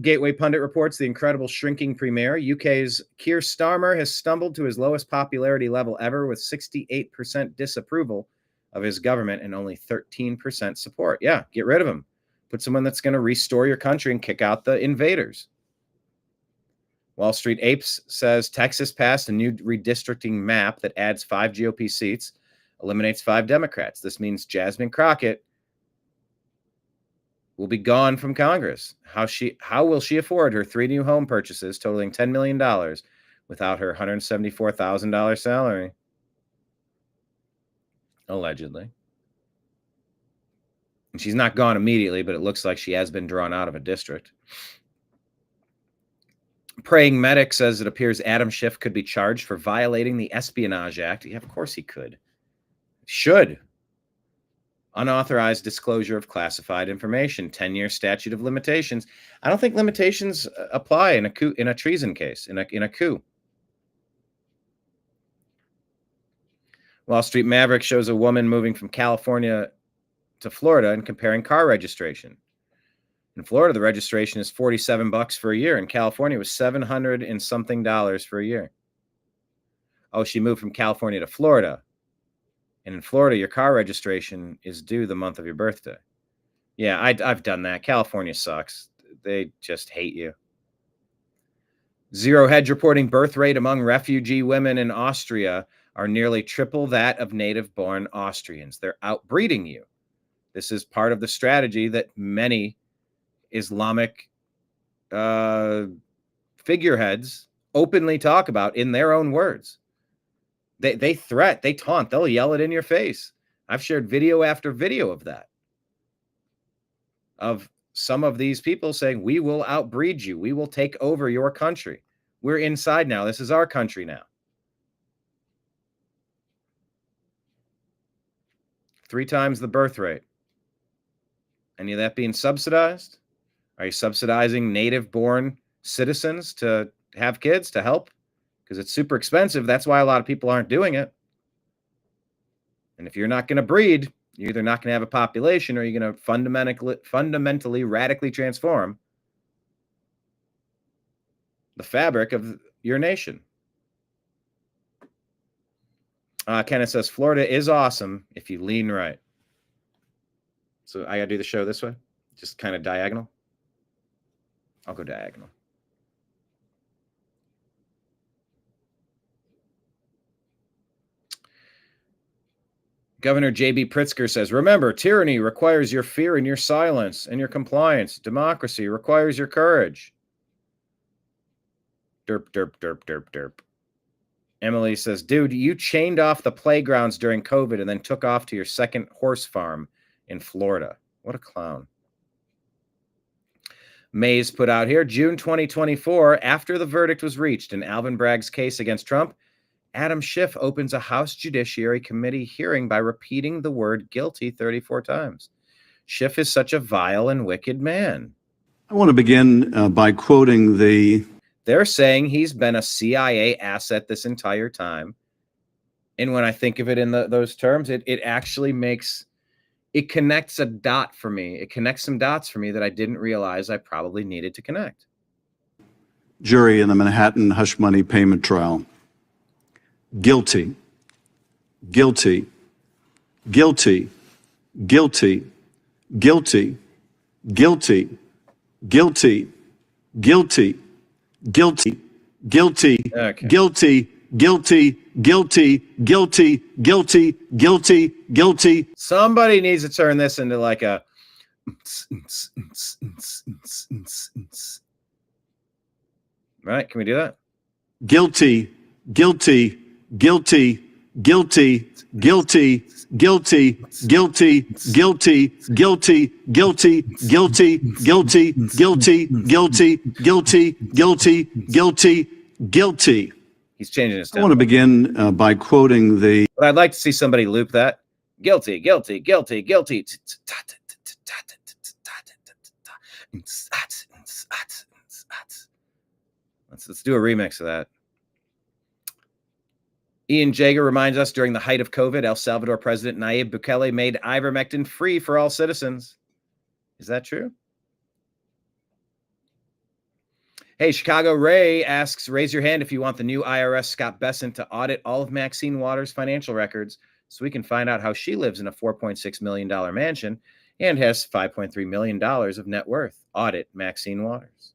Gateway Pundit reports the incredible shrinking premier. UK's Keir Starmer has stumbled to his lowest popularity level ever with 68% disapproval of his government and only 13% support. Yeah, get rid of him. Put someone that's going to restore your country and kick out the invaders. Wall Street Apes says Texas passed a new redistricting map that adds 5 GOP seats, eliminates 5 Democrats. This means Jasmine Crockett will be gone from Congress. How will she afford her 3 new home purchases totaling $10 million without her $174,000 salary? Allegedly. And she's not gone immediately, but it looks like she has been drawn out of a district. Praying Medic says it appears Adam Schiff could be charged for violating the Espionage Act. Yeah, of course he could. Should. Unauthorized disclosure of classified information, 10-year statute of limitations. I don't think limitations apply in a treason case, in a coup. Wall Street Maverick shows a woman moving from California to Florida and comparing car registration. In Florida, the registration is $47 for a year. In California, it was $700 and something for a year. Oh, she moved from California to Florida. And in Florida, your car registration is due the month of your birthday. Yeah, I've done that. California sucks. They just hate you. Zero Hedge reporting birth rate among refugee women in Austria are nearly triple that of native-born Austrians. They're outbreeding you. This is part of the strategy that many Islamic figureheads openly talk about in their own words. They threat, they taunt, they'll yell it in your face. I've shared video after video of that. Of some of these people saying, we will outbreed you. We will take over your country. We're inside now. This is our country now. 3 times the birth rate. Any of that being subsidized? Are you subsidizing native-born citizens to have kids, to help? Because it's super expensive. That's why a lot of people aren't doing it. And if you're not going to breed, you're either not going to have a population or you're going to fundamentally, radically transform the fabric of your nation. Kenneth says, Florida is awesome if you lean right. So I got to do the show this way? Just kind of diagonal? I'll go diagonal. Governor J.B. Pritzker says, remember, tyranny requires your fear and your silence and your compliance. Democracy requires your courage. Derp, derp, derp, derp, derp. Emily says, dude, you chained off the playgrounds during COVID and then took off to your second horse farm in Florida. What a clown. Mays put out here, June 2024, after the verdict was reached in Alvin Bragg's case against Trump, Adam Schiff opens a House Judiciary Committee hearing by repeating the word guilty 34 times. Schiff is such a vile and wicked man. I want to begin by quoting They're saying he's been a CIA asset this entire time. And when I think of it in those terms, it actually it connects a dot for me. It connects some dots for me that I didn't realize I probably needed to connect. Jury in the Manhattan hush money payment trial. Guilty, guilty, guilty, guilty, guilty, guilty, guilty, guilty, guilty, guilty, guilty, guilty, guilty, guilty, guilty, guilty, guilty. Somebody needs to turn this into like a right? Can we do that? Guilty, guilty, guilty, guilty, guilty, guilty, guilty, guilty, guilty, guilty, guilty, guilty, guilty, guilty, guilty, guilty, guilty, guilty. He's changing his tempo. I want to begin by quoting But I'd like to see somebody loop that. Guilty, guilty, guilty, guilty. Let's do a remix of that. Ian Jager reminds us during the height of COVID, El Salvador President Nayib Bukele made ivermectin free for all citizens. Is that true? Hey, Chicago Ray asks, raise your hand if you want the new IRS Scott Bessent to audit all of Maxine Waters' financial records so we can find out how she lives in a $4.6 million mansion and has $5.3 million of net worth. Audit Maxine Waters.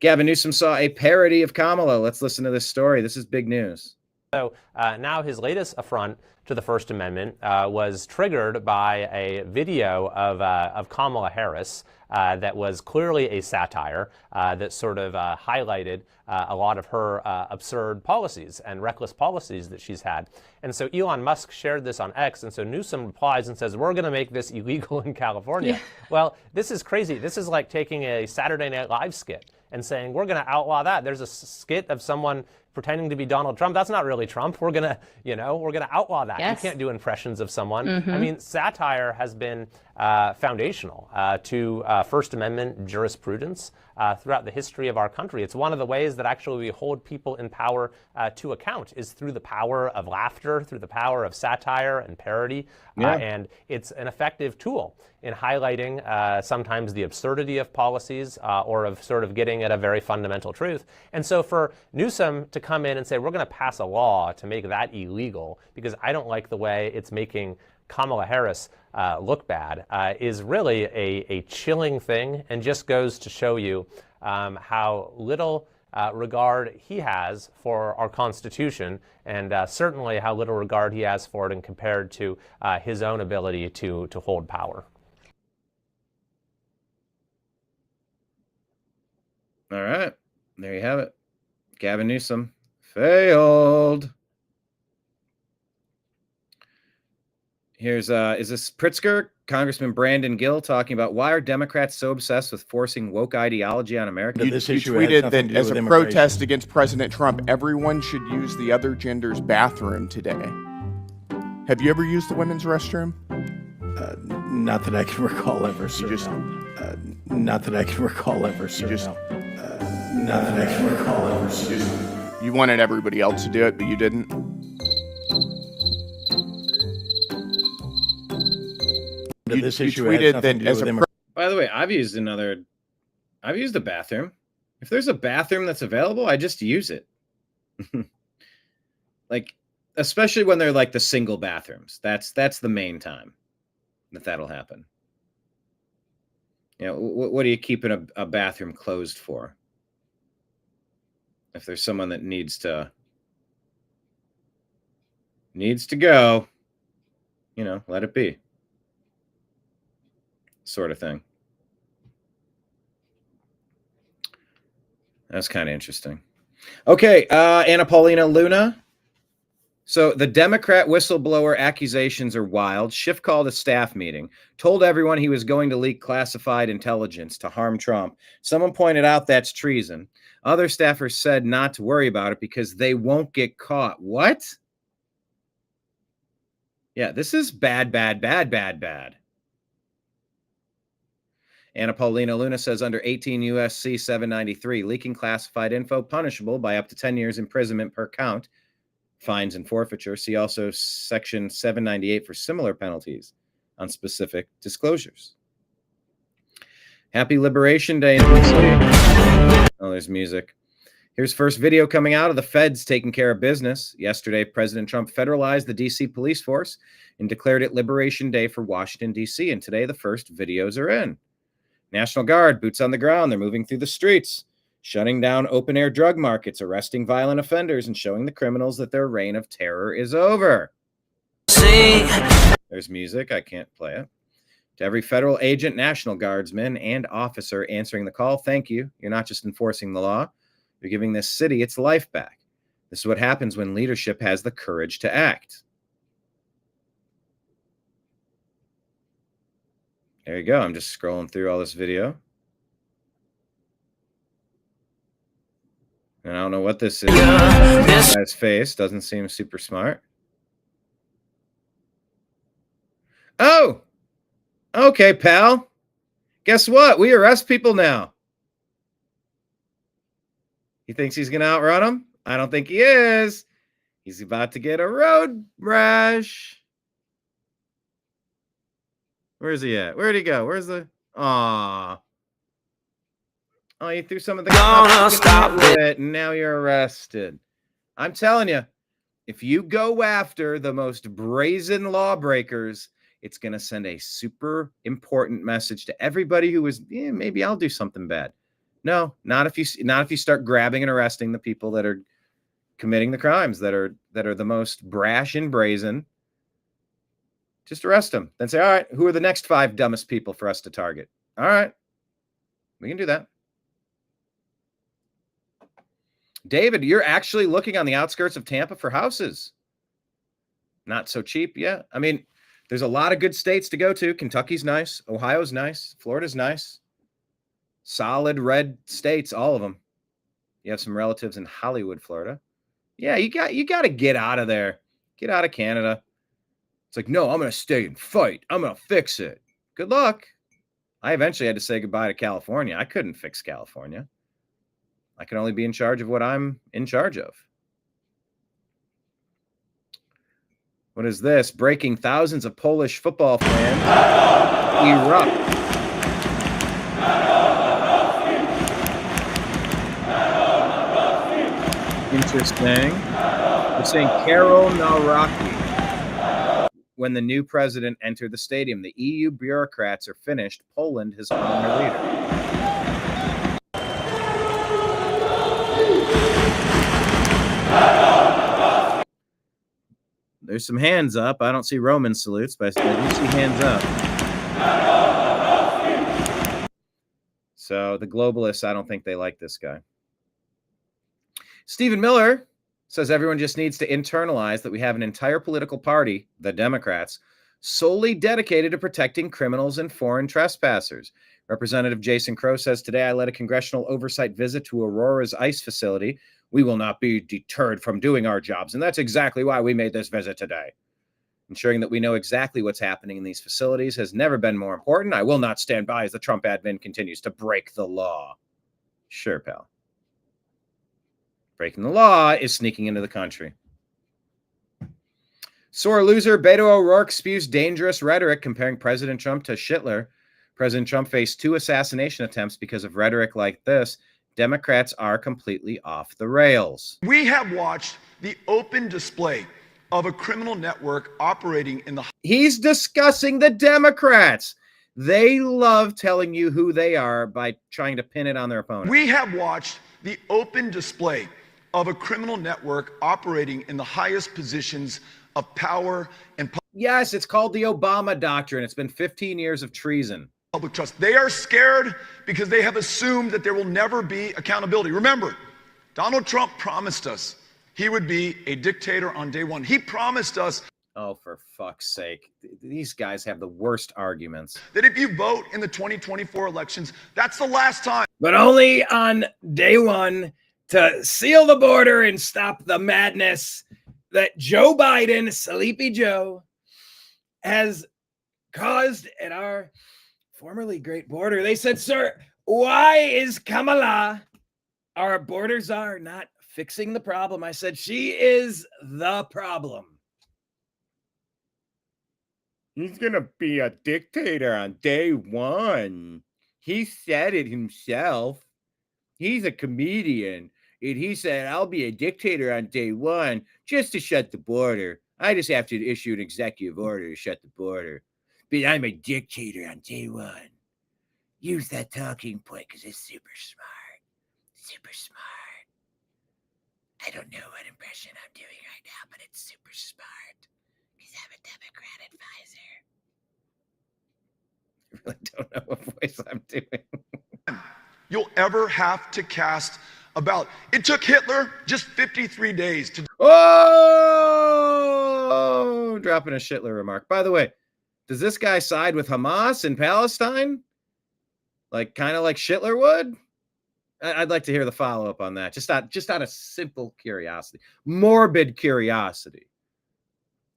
Gavin Newsom saw a parody of Kamala. Let's listen to this story. This is big news. So now his latest affront to the First Amendment was triggered by a video of Kamala Harris that was clearly a satire that sort of highlighted a lot of her absurd policies and reckless policies that she's had. And so Elon Musk shared this on X, and so Newsom replies and says, we're going to make this illegal in California. Yeah. Well, this is crazy. This is like taking a Saturday Night Live skit and saying, we're going to outlaw that. There's a skit of someone pretending to be Donald Trump. That's not really Trump. We're going to, we're going to outlaw that. Yes. You can't do impressions of someone. Mm-hmm. I mean, satire has been foundational to First Amendment jurisprudence throughout the history of our country. It's one of the ways that actually we hold people in power to account is through the power of laughter, through the power of satire and parody. Yeah. And it's an effective tool in highlighting sometimes the absurdity of policies or of sort of getting at a very fundamental truth. And so for Newsom to come in and say, we're going to pass a law to make that illegal because I don't like the way it's making Kamala Harris look bad is really a chilling thing and just goes to show you how little regard he has for our Constitution and certainly how little regard he has for it and compared to his own ability to hold power. All right. There you have it. Gavin Newsom failed. Here's is this Pritzker? Congressman Brandon Gill talking about why are Democrats so obsessed with forcing woke ideology on America? You tweeted that as a protest against President Trump, everyone should use the other gender's bathroom today. Have you ever used the women's restroom? Not that I can recall ever, sir. Not that I can recall ever, sir. Not that I can recall ever, sir. You wanted everybody else to do it, but you didn't? You tweeted that as a By the way, I've used a bathroom. If there's a bathroom that's available, I just use it. Like, especially when they're like the single bathrooms. That's the main time that'll happen. You know, what are you keeping a bathroom closed for? If there's someone that needs to go, you know, let it be. Sort of thing. That's kind of interesting. Okay, Anna Paulina Luna. So the Democrat whistleblower accusations are wild. Schiff called a staff meeting, told everyone he was going to leak classified intelligence to harm Trump. Someone pointed out that's treason. Other staffers said not to worry about it because they won't get caught. What? Yeah, this is bad, bad, bad, bad, bad. Anna Paulina Luna says under 18 USC 793, leaking classified info punishable by up to 10 years imprisonment per count, fines and forfeiture. See also section 798 for similar penalties on specific disclosures. Happy Liberation Day in D.C. Oh, there's music. Here's first video coming out of the feds taking care of business. Yesterday, President Trump federalized the D.C. police force and declared it Liberation Day for Washington, D.C. And today, the first videos are in. National Guard, boots on the ground. They're moving through the streets, shutting down open-air drug markets, arresting violent offenders, and showing the criminals that their reign of terror is over. There's music. I can't play it. To every federal agent, National Guardsman, and officer answering the call, thank you. You're not just enforcing the law. You're giving this city its life back. This is what happens when leadership has the courage to act. There you go. I'm just scrolling through all this video. And I don't know what this is. This guy's face doesn't seem super smart. Oh! Okay, pal. Guess what? We arrest people now. He thinks he's going to outrun him? I don't think he is. He's about to get a road rash. Where's he at? Where'd he go? Where's the... Aw. Oh, you threw some of the... Stop it. And now you're arrested. I'm telling you, if you go after the most brazen lawbreakers, it's going to send a super important message to everybody who is, maybe I'll do something bad. No, not if you start grabbing and arresting the people that are committing the crimes that are the most brash and brazen. Just arrest them. Then say, all right, who are the next 5 dumbest people for us to target? All right, we can do that. David, you're actually looking on the outskirts of Tampa for houses. Not so cheap yet. I mean, there's a lot of good states to go to. Kentucky's nice. Ohio's nice. Florida's nice. Solid red states, all of them. You have some relatives in Hollywood, Florida. Yeah, you got to get out of there. Get out of Canada. It's like, no, I'm going to stay and fight. I'm going to fix it. Good luck. I eventually had to say goodbye to California. I couldn't fix California. I can only be in charge of what I'm in charge of. What is this? Breaking thousands of Polish football fans erupt. Interesting. We're saying Karol Nawrocki. When the new president entered the stadium, the EU bureaucrats are finished. Poland has found their leader. There's some hands up. I don't see Roman salutes, but I do see hands up. So the globalists, I don't think they like this guy. Stephen Miller says everyone just needs to internalize that we have an entire political party, the Democrats, solely dedicated to protecting criminals and foreign trespassers. Representative Jason Crow says, today I led a congressional oversight visit to Aurora's ICE facility. We will not be deterred from doing our jobs, and that's exactly why we made this visit today. Ensuring that we know exactly what's happening in these facilities has never been more important. I will not stand by as the Trump admin continues to break the law. Sure, pal. Breaking the law is sneaking into the country. Sore loser Beto O'Rourke spews dangerous rhetoric comparing President Trump to Hitler. President Trump faced 2 assassination attempts because of rhetoric like this. Democrats are completely off the rails. We have watched the open display of a criminal network operating in the... He's discussing the Democrats. They love telling you who they are by trying to pin it on their opponent. We have watched the open display of a criminal network operating in the highest positions of power and... Yes, it's called the Obama Doctrine. It's been 15 years of treason. Public trust. They are scared because they have assumed that there will never be accountability. Remember, Donald Trump promised us he would be a dictator on day one. He promised us... Oh, for fuck's sake. These guys have the worst arguments. ...that if you vote in the 2024 elections, that's the last time. But only on day one to seal the border and stop the madness that Joe Biden, Sleepy Joe, has caused at our formerly great border. They said, sir, why is Kamala, our border czar, not fixing the problem? I said, she is the problem. He's going to be a dictator on day one. He said it himself. He's a comedian. And he said, I'll be a dictator on day one just to shut the border. I just have to issue an executive order to shut the border. But I'm a dictator on day one. Use that talking point because it's super smart. Super smart. I don't know what impression I'm doing right now, but it's super smart because I'm a Democrat advisor. I really don't know what voice I'm doing. You'll ever have to cast a ballot. It took Hitler just 53 days to... Oh, dropping a Hitler remark. By the way, does this guy side with Hamas in Palestine? Like, kind of like Hitler would? I'd like to hear the follow-up on that. Just out of simple curiosity. Morbid curiosity.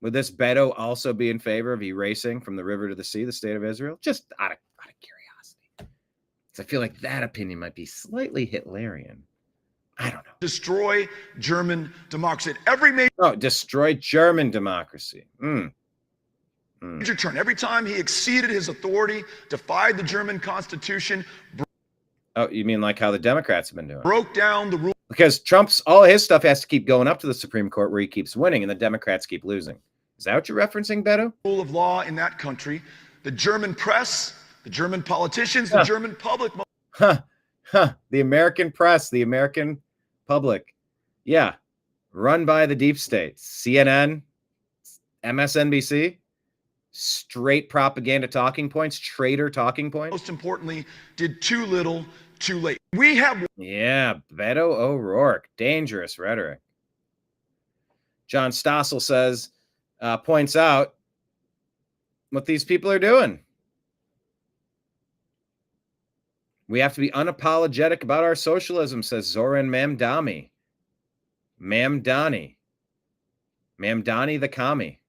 Would this Beto also be in favor of erasing from the river to the sea the state of Israel? Just out of curiosity. Because I feel like that opinion might be slightly Hitlerian. I don't know. Destroy German democracy. At every major... Oh, destroy German democracy. Major turn. Every time he exceeded his authority, defied the German Constitution... Oh, you mean like how the Democrats have been doing? Broke down the rule. Because all his stuff has to keep going up to the Supreme Court where he keeps winning and the Democrats keep losing. Is that what you're referencing, Beto? Rule of law in that country. The German press, the German politicians, the German public... The American press, the American public. Yeah. Run by the deep state. CNN, MSNBC. Straight propaganda talking points, traitor talking points. Most importantly, did too little, too late. We have... Yeah, Beto O'Rourke. Dangerous rhetoric. John Stossel says, points out what these people are doing. We have to be unapologetic about our socialism, says Zoran Mamdani. Mamdani the commie.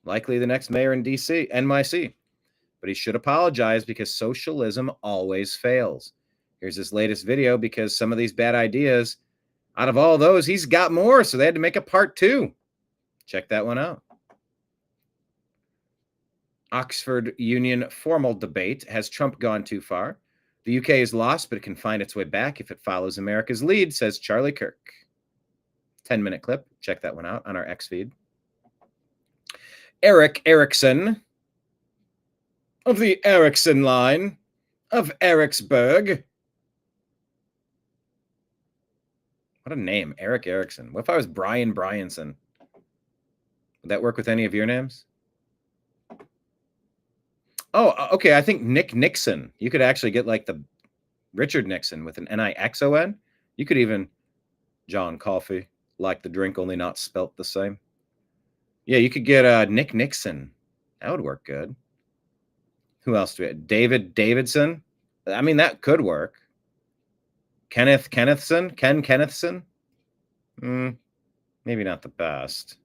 Likely the next mayor in D.C., NYC. But he should apologize because socialism always fails. Here's his latest video because some of these bad ideas, out of all those, he's got more, so they had to make a part 2. Check that one out. Oxford Union formal debate. Has Trump gone too far? The UK is lost, but it can find its way back if it follows America's lead, says Charlie Kirk. 10-minute clip. Check that one out on our X feed. Eric Erickson of the Erickson line of Ericsburg. What a name, Eric Erickson. What if I was Brian Bryanson? Would that work with any of your names? Oh, okay. I think Nick Nixon. You could actually get like the Richard Nixon with an Nixon. You could even John Coffey, like the drink, only not spelt the same. Yeah, you could get Nick Nixon. That would work good. Who else do we have? David Davidson. I mean, that could work. Ken Kennethson. Maybe not the best.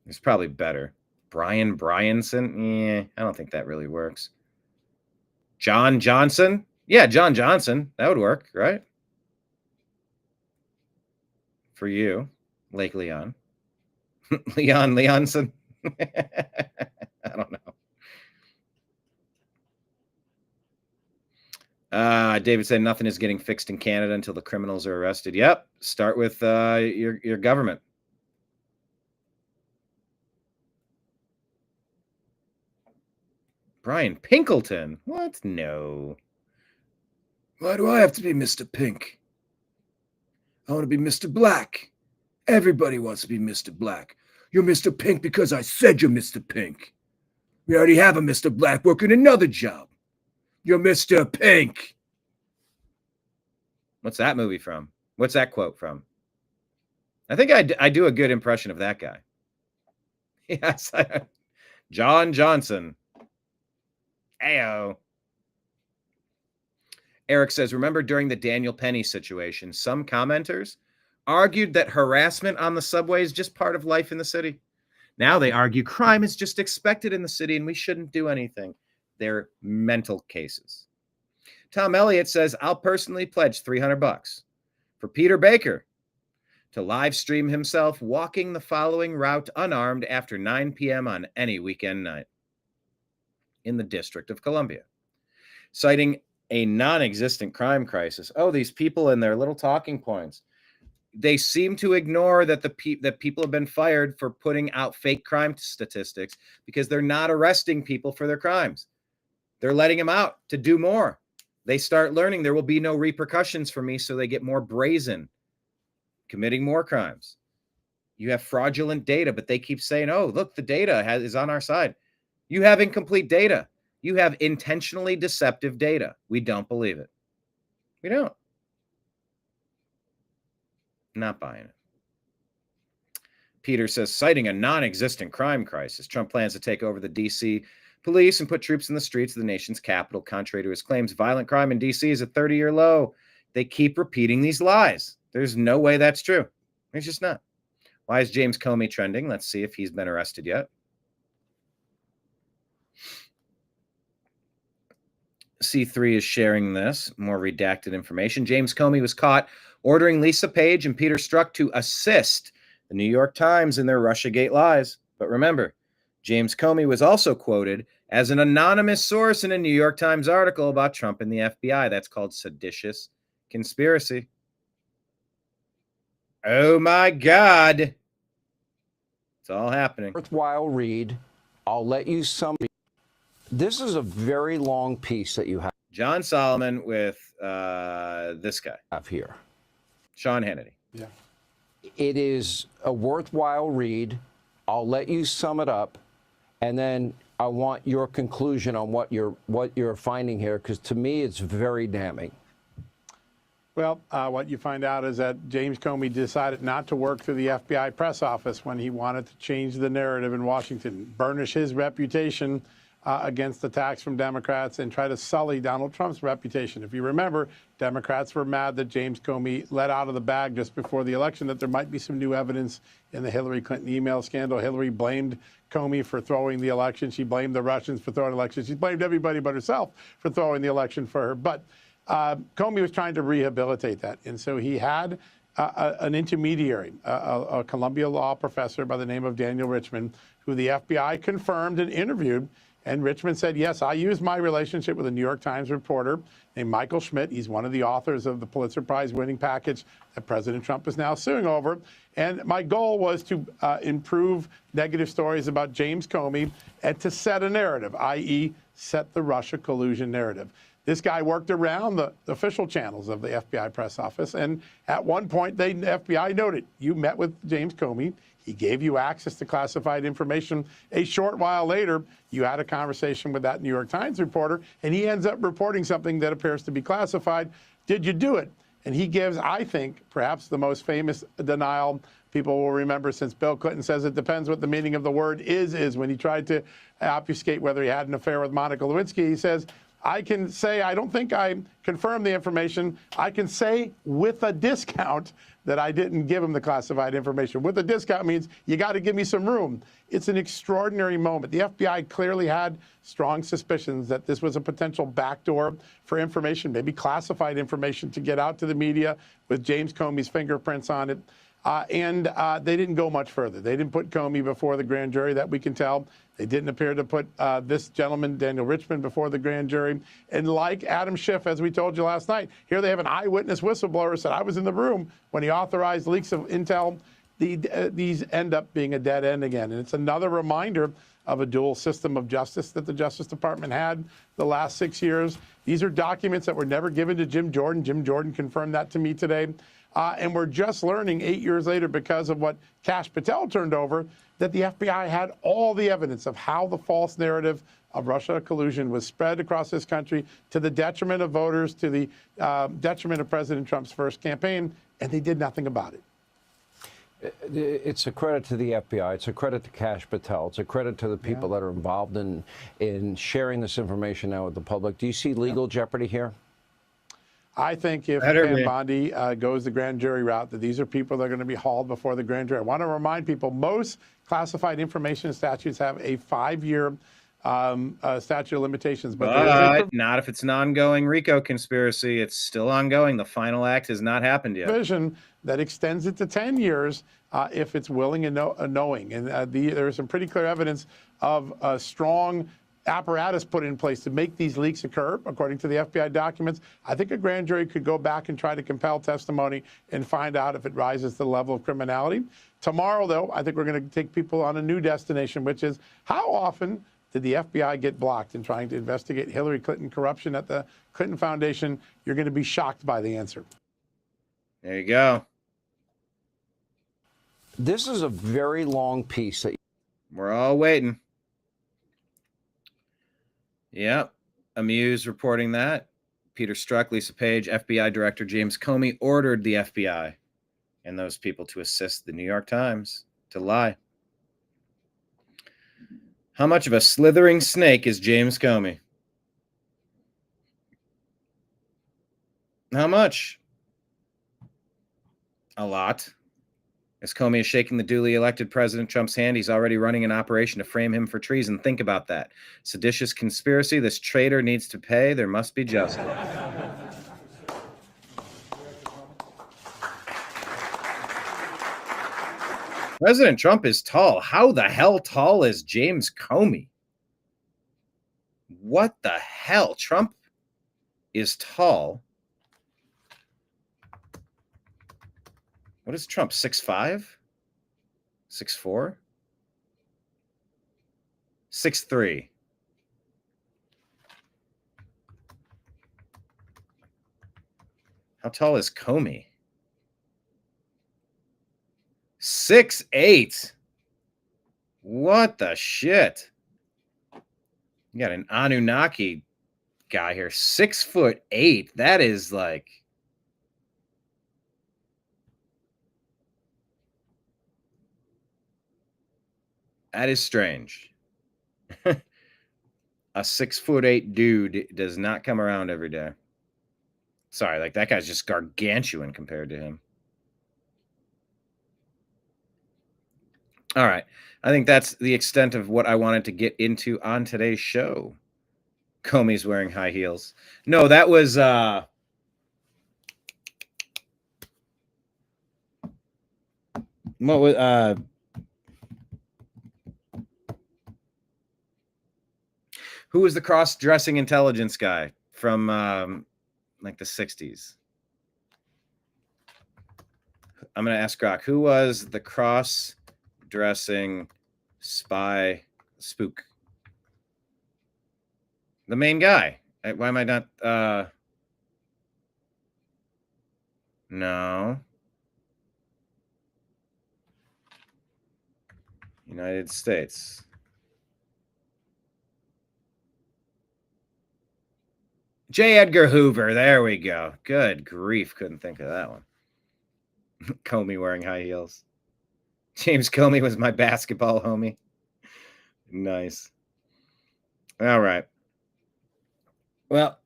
It's probably better. Brian Bryanson. I don't think that really works. John Johnson. Yeah, John Johnson. That would work, right? For you, Lake Leon. Leonson. I don't know. David said nothing is getting fixed in Canada until the criminals are arrested. Yep. Start with your government. Brian Pinkleton. What? No. Why do I have to be Mr. Pink? I want to be Mr. Black. Everybody wants to be Mr. Black. You're Mr. Pink because I said you're Mr. Pink. We already have a Mr. Black working another job. You're Mr. Pink. What's that movie from? What's that quote from? I think I do a good impression of that guy. Yes. John Johnson. Ayo. Eric says, remember during the Daniel Penny situation, some commenters argued that harassment on the subway is just part of life in the city. Now they argue crime is just expected in the city and we shouldn't do anything. They're mental cases. Tom Elliott says, I'll personally pledge $300 for Peter Baker to live stream himself walking the following route unarmed after 9 p.m. on any weekend night in the District of Columbia, citing a non-existent crime crisis. Oh, these people and their little talking points. They seem to ignore that that people have been fired for putting out fake crime statistics because they're not arresting people for their crimes. They're letting them out to do more. They start learning there will be no repercussions for me, so they get more brazen, committing more crimes. You have fraudulent data, but they keep saying, oh, look, the data is on our side. You have incomplete data. You have intentionally deceptive data. We don't believe it. We don't. Not buying it. Peter says, citing a non-existent crime crisis, Trump plans to take over the D.C. police and put troops in the streets of the nation's capital. Contrary to his claims, violent crime in D.C. is a 30-year low. They keep repeating these lies. There's no way that's true. It's just not. Why is James Comey trending? Let's see if he's been arrested yet. C3 is sharing this, more redacted information. James Comey was caught ordering Lisa Page and Peter Strzok to assist the New York Times in their Russiagate lies. But remember, James Comey was also quoted as an anonymous source in a New York Times article about Trump and the FBI. That's called seditious conspiracy. Oh my God. It's all happening. Worthwhile read. I'll let you sum. This is a very long piece that you have. John Solomon with this guy. Have here. Sean Hannity. Yeah. It is a worthwhile read. I'll let you sum it up, and then I want your conclusion on what you're finding here, because to me it's very damning. Well, what you find out is that James Comey decided not to work through the FBI press office when he wanted to change the narrative in Washington, burnish his reputation against attacks from Democrats, and try to sully Donald Trump's reputation. If you remember, Democrats were mad that James Comey let out of the bag just before the election that there might be some new evidence in the Hillary Clinton email scandal. Hillary blamed Comey for throwing the election. She blamed the Russians for throwing the election. She blamed everybody but herself for throwing the election for her. But Comey was trying to rehabilitate that. And so he had an intermediary, a Columbia law professor by the name of Daniel Richman, who the FBI confirmed and interviewed. And Richman said, yes, I used my relationship with a New York Times reporter named Michael Schmidt. He's one of the authors of the Pulitzer Prize winning package that President Trump is now suing over. And my goal was to improve negative stories about James Comey and to set a narrative, i.e., set the Russia collusion narrative. This guy worked around the official channels of the FBI press office. And at one point, the FBI noted, you met with James Comey. He gave you access to classified information. A short while later, you had a conversation with that New York Times reporter, and he ends up reporting something that appears to be classified. Did you do it? And he gives, I think, perhaps the most famous denial people will remember since Bill Clinton says it depends what the meaning of the word is when he tried to obfuscate whether he had an affair with Monica Lewinsky. He says, I can say I don't think I confirmed the information. I can say with a discount that I didn't give him the classified information. With a discount means you got to give me some room. It's an extraordinary moment. The FBI clearly had strong suspicions that this was a potential backdoor for information, maybe classified information, to get out to the media with James Comey's fingerprints on it. And they didn't go much further. They didn't put Comey before the grand jury, that we can tell. They didn't appear to put this gentleman, Daniel Richmond, before the grand jury. And like Adam Schiff, as we told you last night, here they have an eyewitness whistleblower who said, I was in the room when he authorized leaks of intel. These end up being a dead end again. And it's another reminder of a dual system of justice that the Justice Department had the last 6 years. These are documents that were never given to Jim Jordan. Jim Jordan confirmed that to me today. And we're just learning 8 years later, because of what Kash Patel turned over, that the FBI had all the evidence of how the false narrative of Russia collusion was spread across this country to the detriment of voters, to the detriment of President Trump's first campaign, and they did nothing about it. It's a credit to the FBI. It's a credit to Kash Patel. It's a credit to the people that are involved in sharing this information now with the public. Do you see legal jeopardy here? I think if Pam Bondi goes the grand jury route, that these are people that are going to be hauled before the grand jury. I want to remind people, most classified information statutes have a 5-year statute of limitations. But not if it's an ongoing RICO conspiracy. It's still ongoing. The final act has not happened yet. Provision that extends it to 10 years if it's willing and knowing. And there's some pretty clear evidence of a strong apparatus put in place to make these leaks occur, according to the FBI documents. I think a grand jury could go back and try to compel testimony and find out if it rises to the level of criminality. Tomorrow, though, I think we're going to take people on a new destination, which is how often did the FBI get blocked in trying to investigate Hillary Clinton corruption at the Clinton Foundation? You're going to be shocked by the answer. There you go. This is a very long piece. We're all waiting. Yep. Amuse reporting that. Peter Strzok, Lisa Page, FBI Director James Comey ordered the FBI and those people to assist the New York Times to lie. How much of a slithering snake is James Comey? How much? A lot. As Comey is shaking the duly elected President Trump's hand, he's already running an operation to frame him for treason. Think about that. Seditious conspiracy. This traitor needs to pay. There must be justice. President Trump is tall. How the hell tall is James Comey? What the hell? Trump is tall. What is Trump, 6'5"? 6'4"? 6'3". How tall is Comey? 6'8". What the shit? You got an Anunnaki guy here, 6'8". That is like, that is strange. A 6'8" dude does not come around every day. Sorry, like that guy's just gargantuan compared to him. All right. I think that's the extent of what I wanted to get into on today's show. Comey's wearing high heels. No, that was what was who was the cross-dressing intelligence guy from like the 60s? I'm going to ask Grok. Who was the cross-dressing spy spook? The main guy. Why am I not? No. United States. J. Edgar Hoover. There we go. Good grief. Couldn't think of that one. Comey wearing high heels. James Comey was my basketball homie. Nice. All right. Well,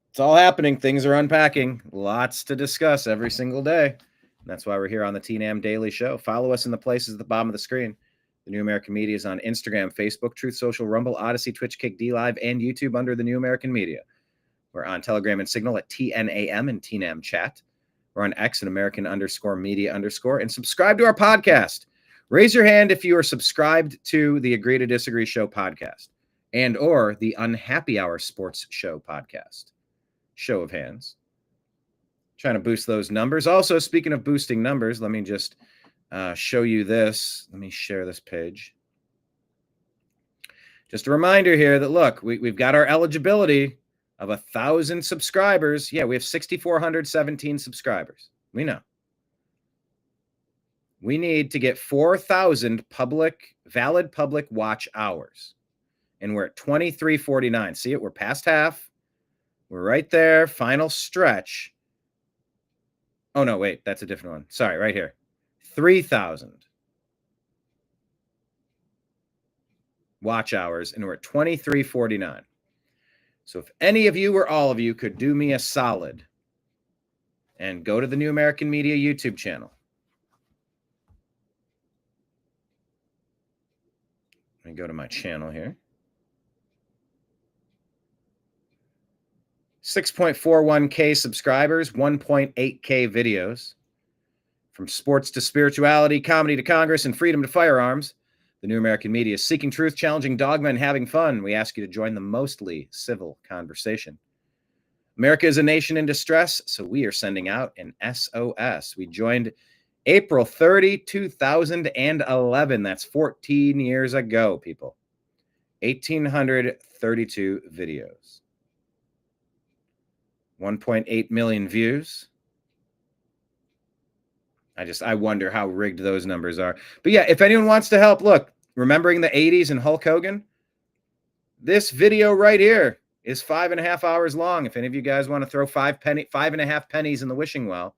it's all happening. Things are unpacking. Lots to discuss every single day. That's why we're here on the TNAM Daily Show. Follow us in the places at the bottom of the screen. The New American Media is on Instagram, Facebook, Truth Social, Rumble, Odysee, Twitch, Kick, D-Live, and YouTube under the New American Media. We're on Telegram and Signal at TNAM and TNAM Chat. We're on X and American_Media_. And subscribe to our podcast. Raise your hand if you are subscribed to the Agree to Disagree Show podcast and or the Unhappy Hour Sports Show podcast. Show of hands. Trying to boost those numbers. Also, speaking of boosting numbers, let me just show you this. Let me share this page. Just a reminder here that, look, we've got our eligibility of 1,000 subscribers. Yeah, we have 6,417 subscribers. We know. We need to get 4,000 valid public watch hours. And we're at 2349. See it? We're past half. We're right there. Final stretch. Oh, no, wait. That's a different one. Sorry, right here. 3,000 watch hours, and we're at 2349. So if any of you or all of you could do me a solid and go to the New American Media YouTube channel. Let me go to my channel here. 6.41K subscribers, 1.8K videos. From sports to spirituality, comedy to Congress, and freedom to firearms, the New American Media is seeking truth, challenging dogma, and having fun. We ask you to join the mostly civil conversation. America is a nation in distress, so we are sending out an SOS. We joined April 30, 2011. That's 14 years ago, people. 1,832 videos. 1.8 million views. I wonder how rigged those numbers are. But yeah, if anyone wants to help, look, remembering the 80s and Hulk Hogan, this video right here is 5.5 hours long. If any of you guys want to throw 5.5 pennies in the wishing well,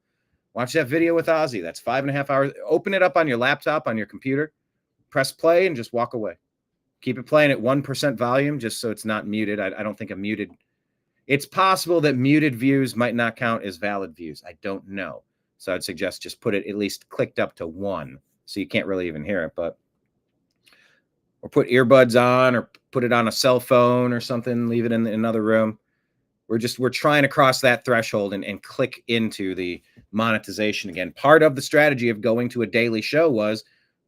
watch that video with Ozzy. That's 5.5 hours. Open it up on your laptop, on your computer, press play, and just walk away. Keep it playing at 1% volume just so it's not muted. I don't think a muted. It's possible that muted views might not count as valid views. I don't know. So I'd suggest just put it at least clicked up to 1 so you can't really even hear it. But or put earbuds on or put it on a cell phone or something, leave it in another room. We're trying to cross that threshold and click into the monetization again. Part of the strategy of going to a daily show was,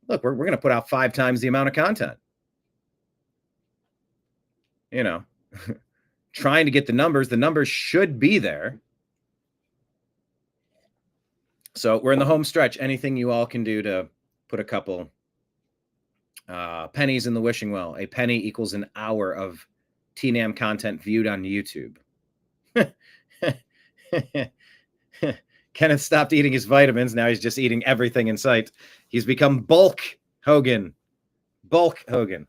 look, we're going to put out 5 times the amount of content. You know, trying to get the numbers. The numbers should be there. So we're in the home stretch. Anything you all can do to put a couple pennies in the wishing well. A penny equals an hour of TNAM content viewed on YouTube. Kenneth stopped eating his vitamins. Now he's just eating everything in sight. He's become Bulk Hogan. Bulk Hogan.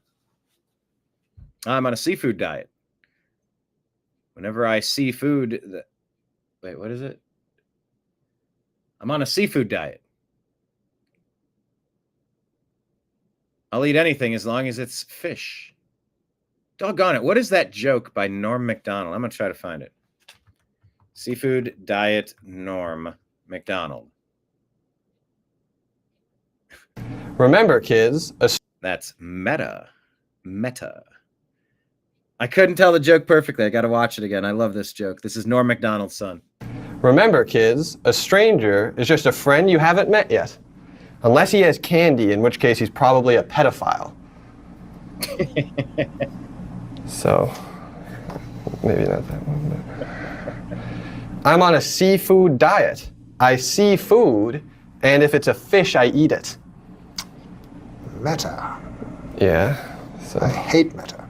I'm on a seafood diet. Whenever I see food, wait, what is it? I'm on a seafood diet. I'll eat anything as long as it's fish. Doggone it. What is that joke by Norm Macdonald? I'm going to try to find it. Seafood diet Norm Macdonald. Remember, kids. That's meta. Meta. I couldn't tell the joke perfectly. I got to watch it again. I love this joke. This is Norm Macdonald's son. Remember, kids, a stranger is just a friend you haven't met yet. Unless he has candy, in which case he's probably a pedophile. So, maybe not that one. But... I'm on a seafood diet. I see food, and if it's a fish, I eat it. Meta. Yeah. So. I hate meta.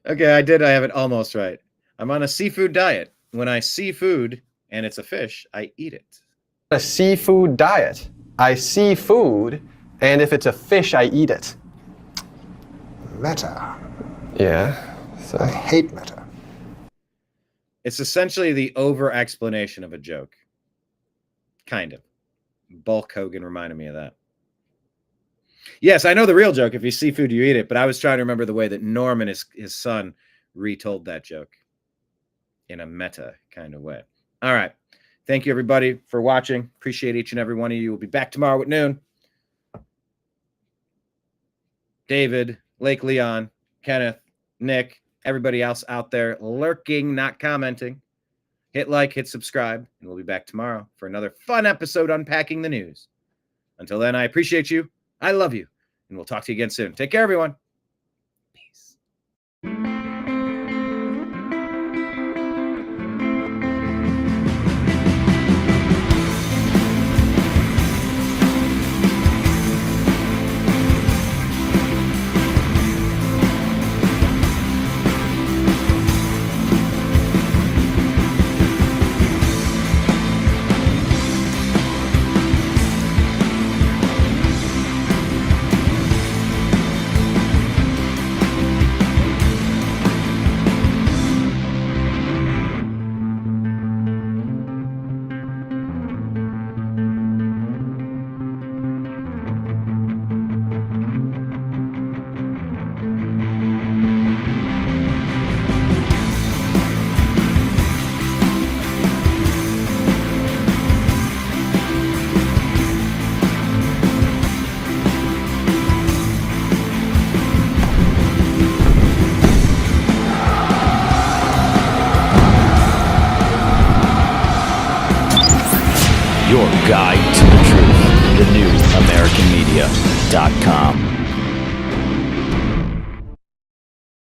Okay, I did. I have it almost right. I'm on a seafood diet. When I see food and it's a fish, I eat it. A seafood diet. I see food, and if it's a fish, I eat it. Meta. Yeah. So. I hate meta. It's essentially the over-explanation of a joke. Kind of. Bulk Hogan reminded me of that. Yes, I know the real joke. If you see food, you eat it. But I was trying to remember the way that Norman, his son, retold that joke in a meta kind of way. All right. Thank you, everybody, for watching. Appreciate each and every one of you. We'll be back tomorrow at noon. David, Lake Leon, Kenneth, Nick, everybody else out there lurking, not commenting. Hit like, hit subscribe, and we'll be back tomorrow for another fun episode unpacking the news. Until then, I appreciate you. I love you, and we'll talk to you again soon. Take care, everyone. Peace. Your guide to the truth. TheNewAmericanMedia.com.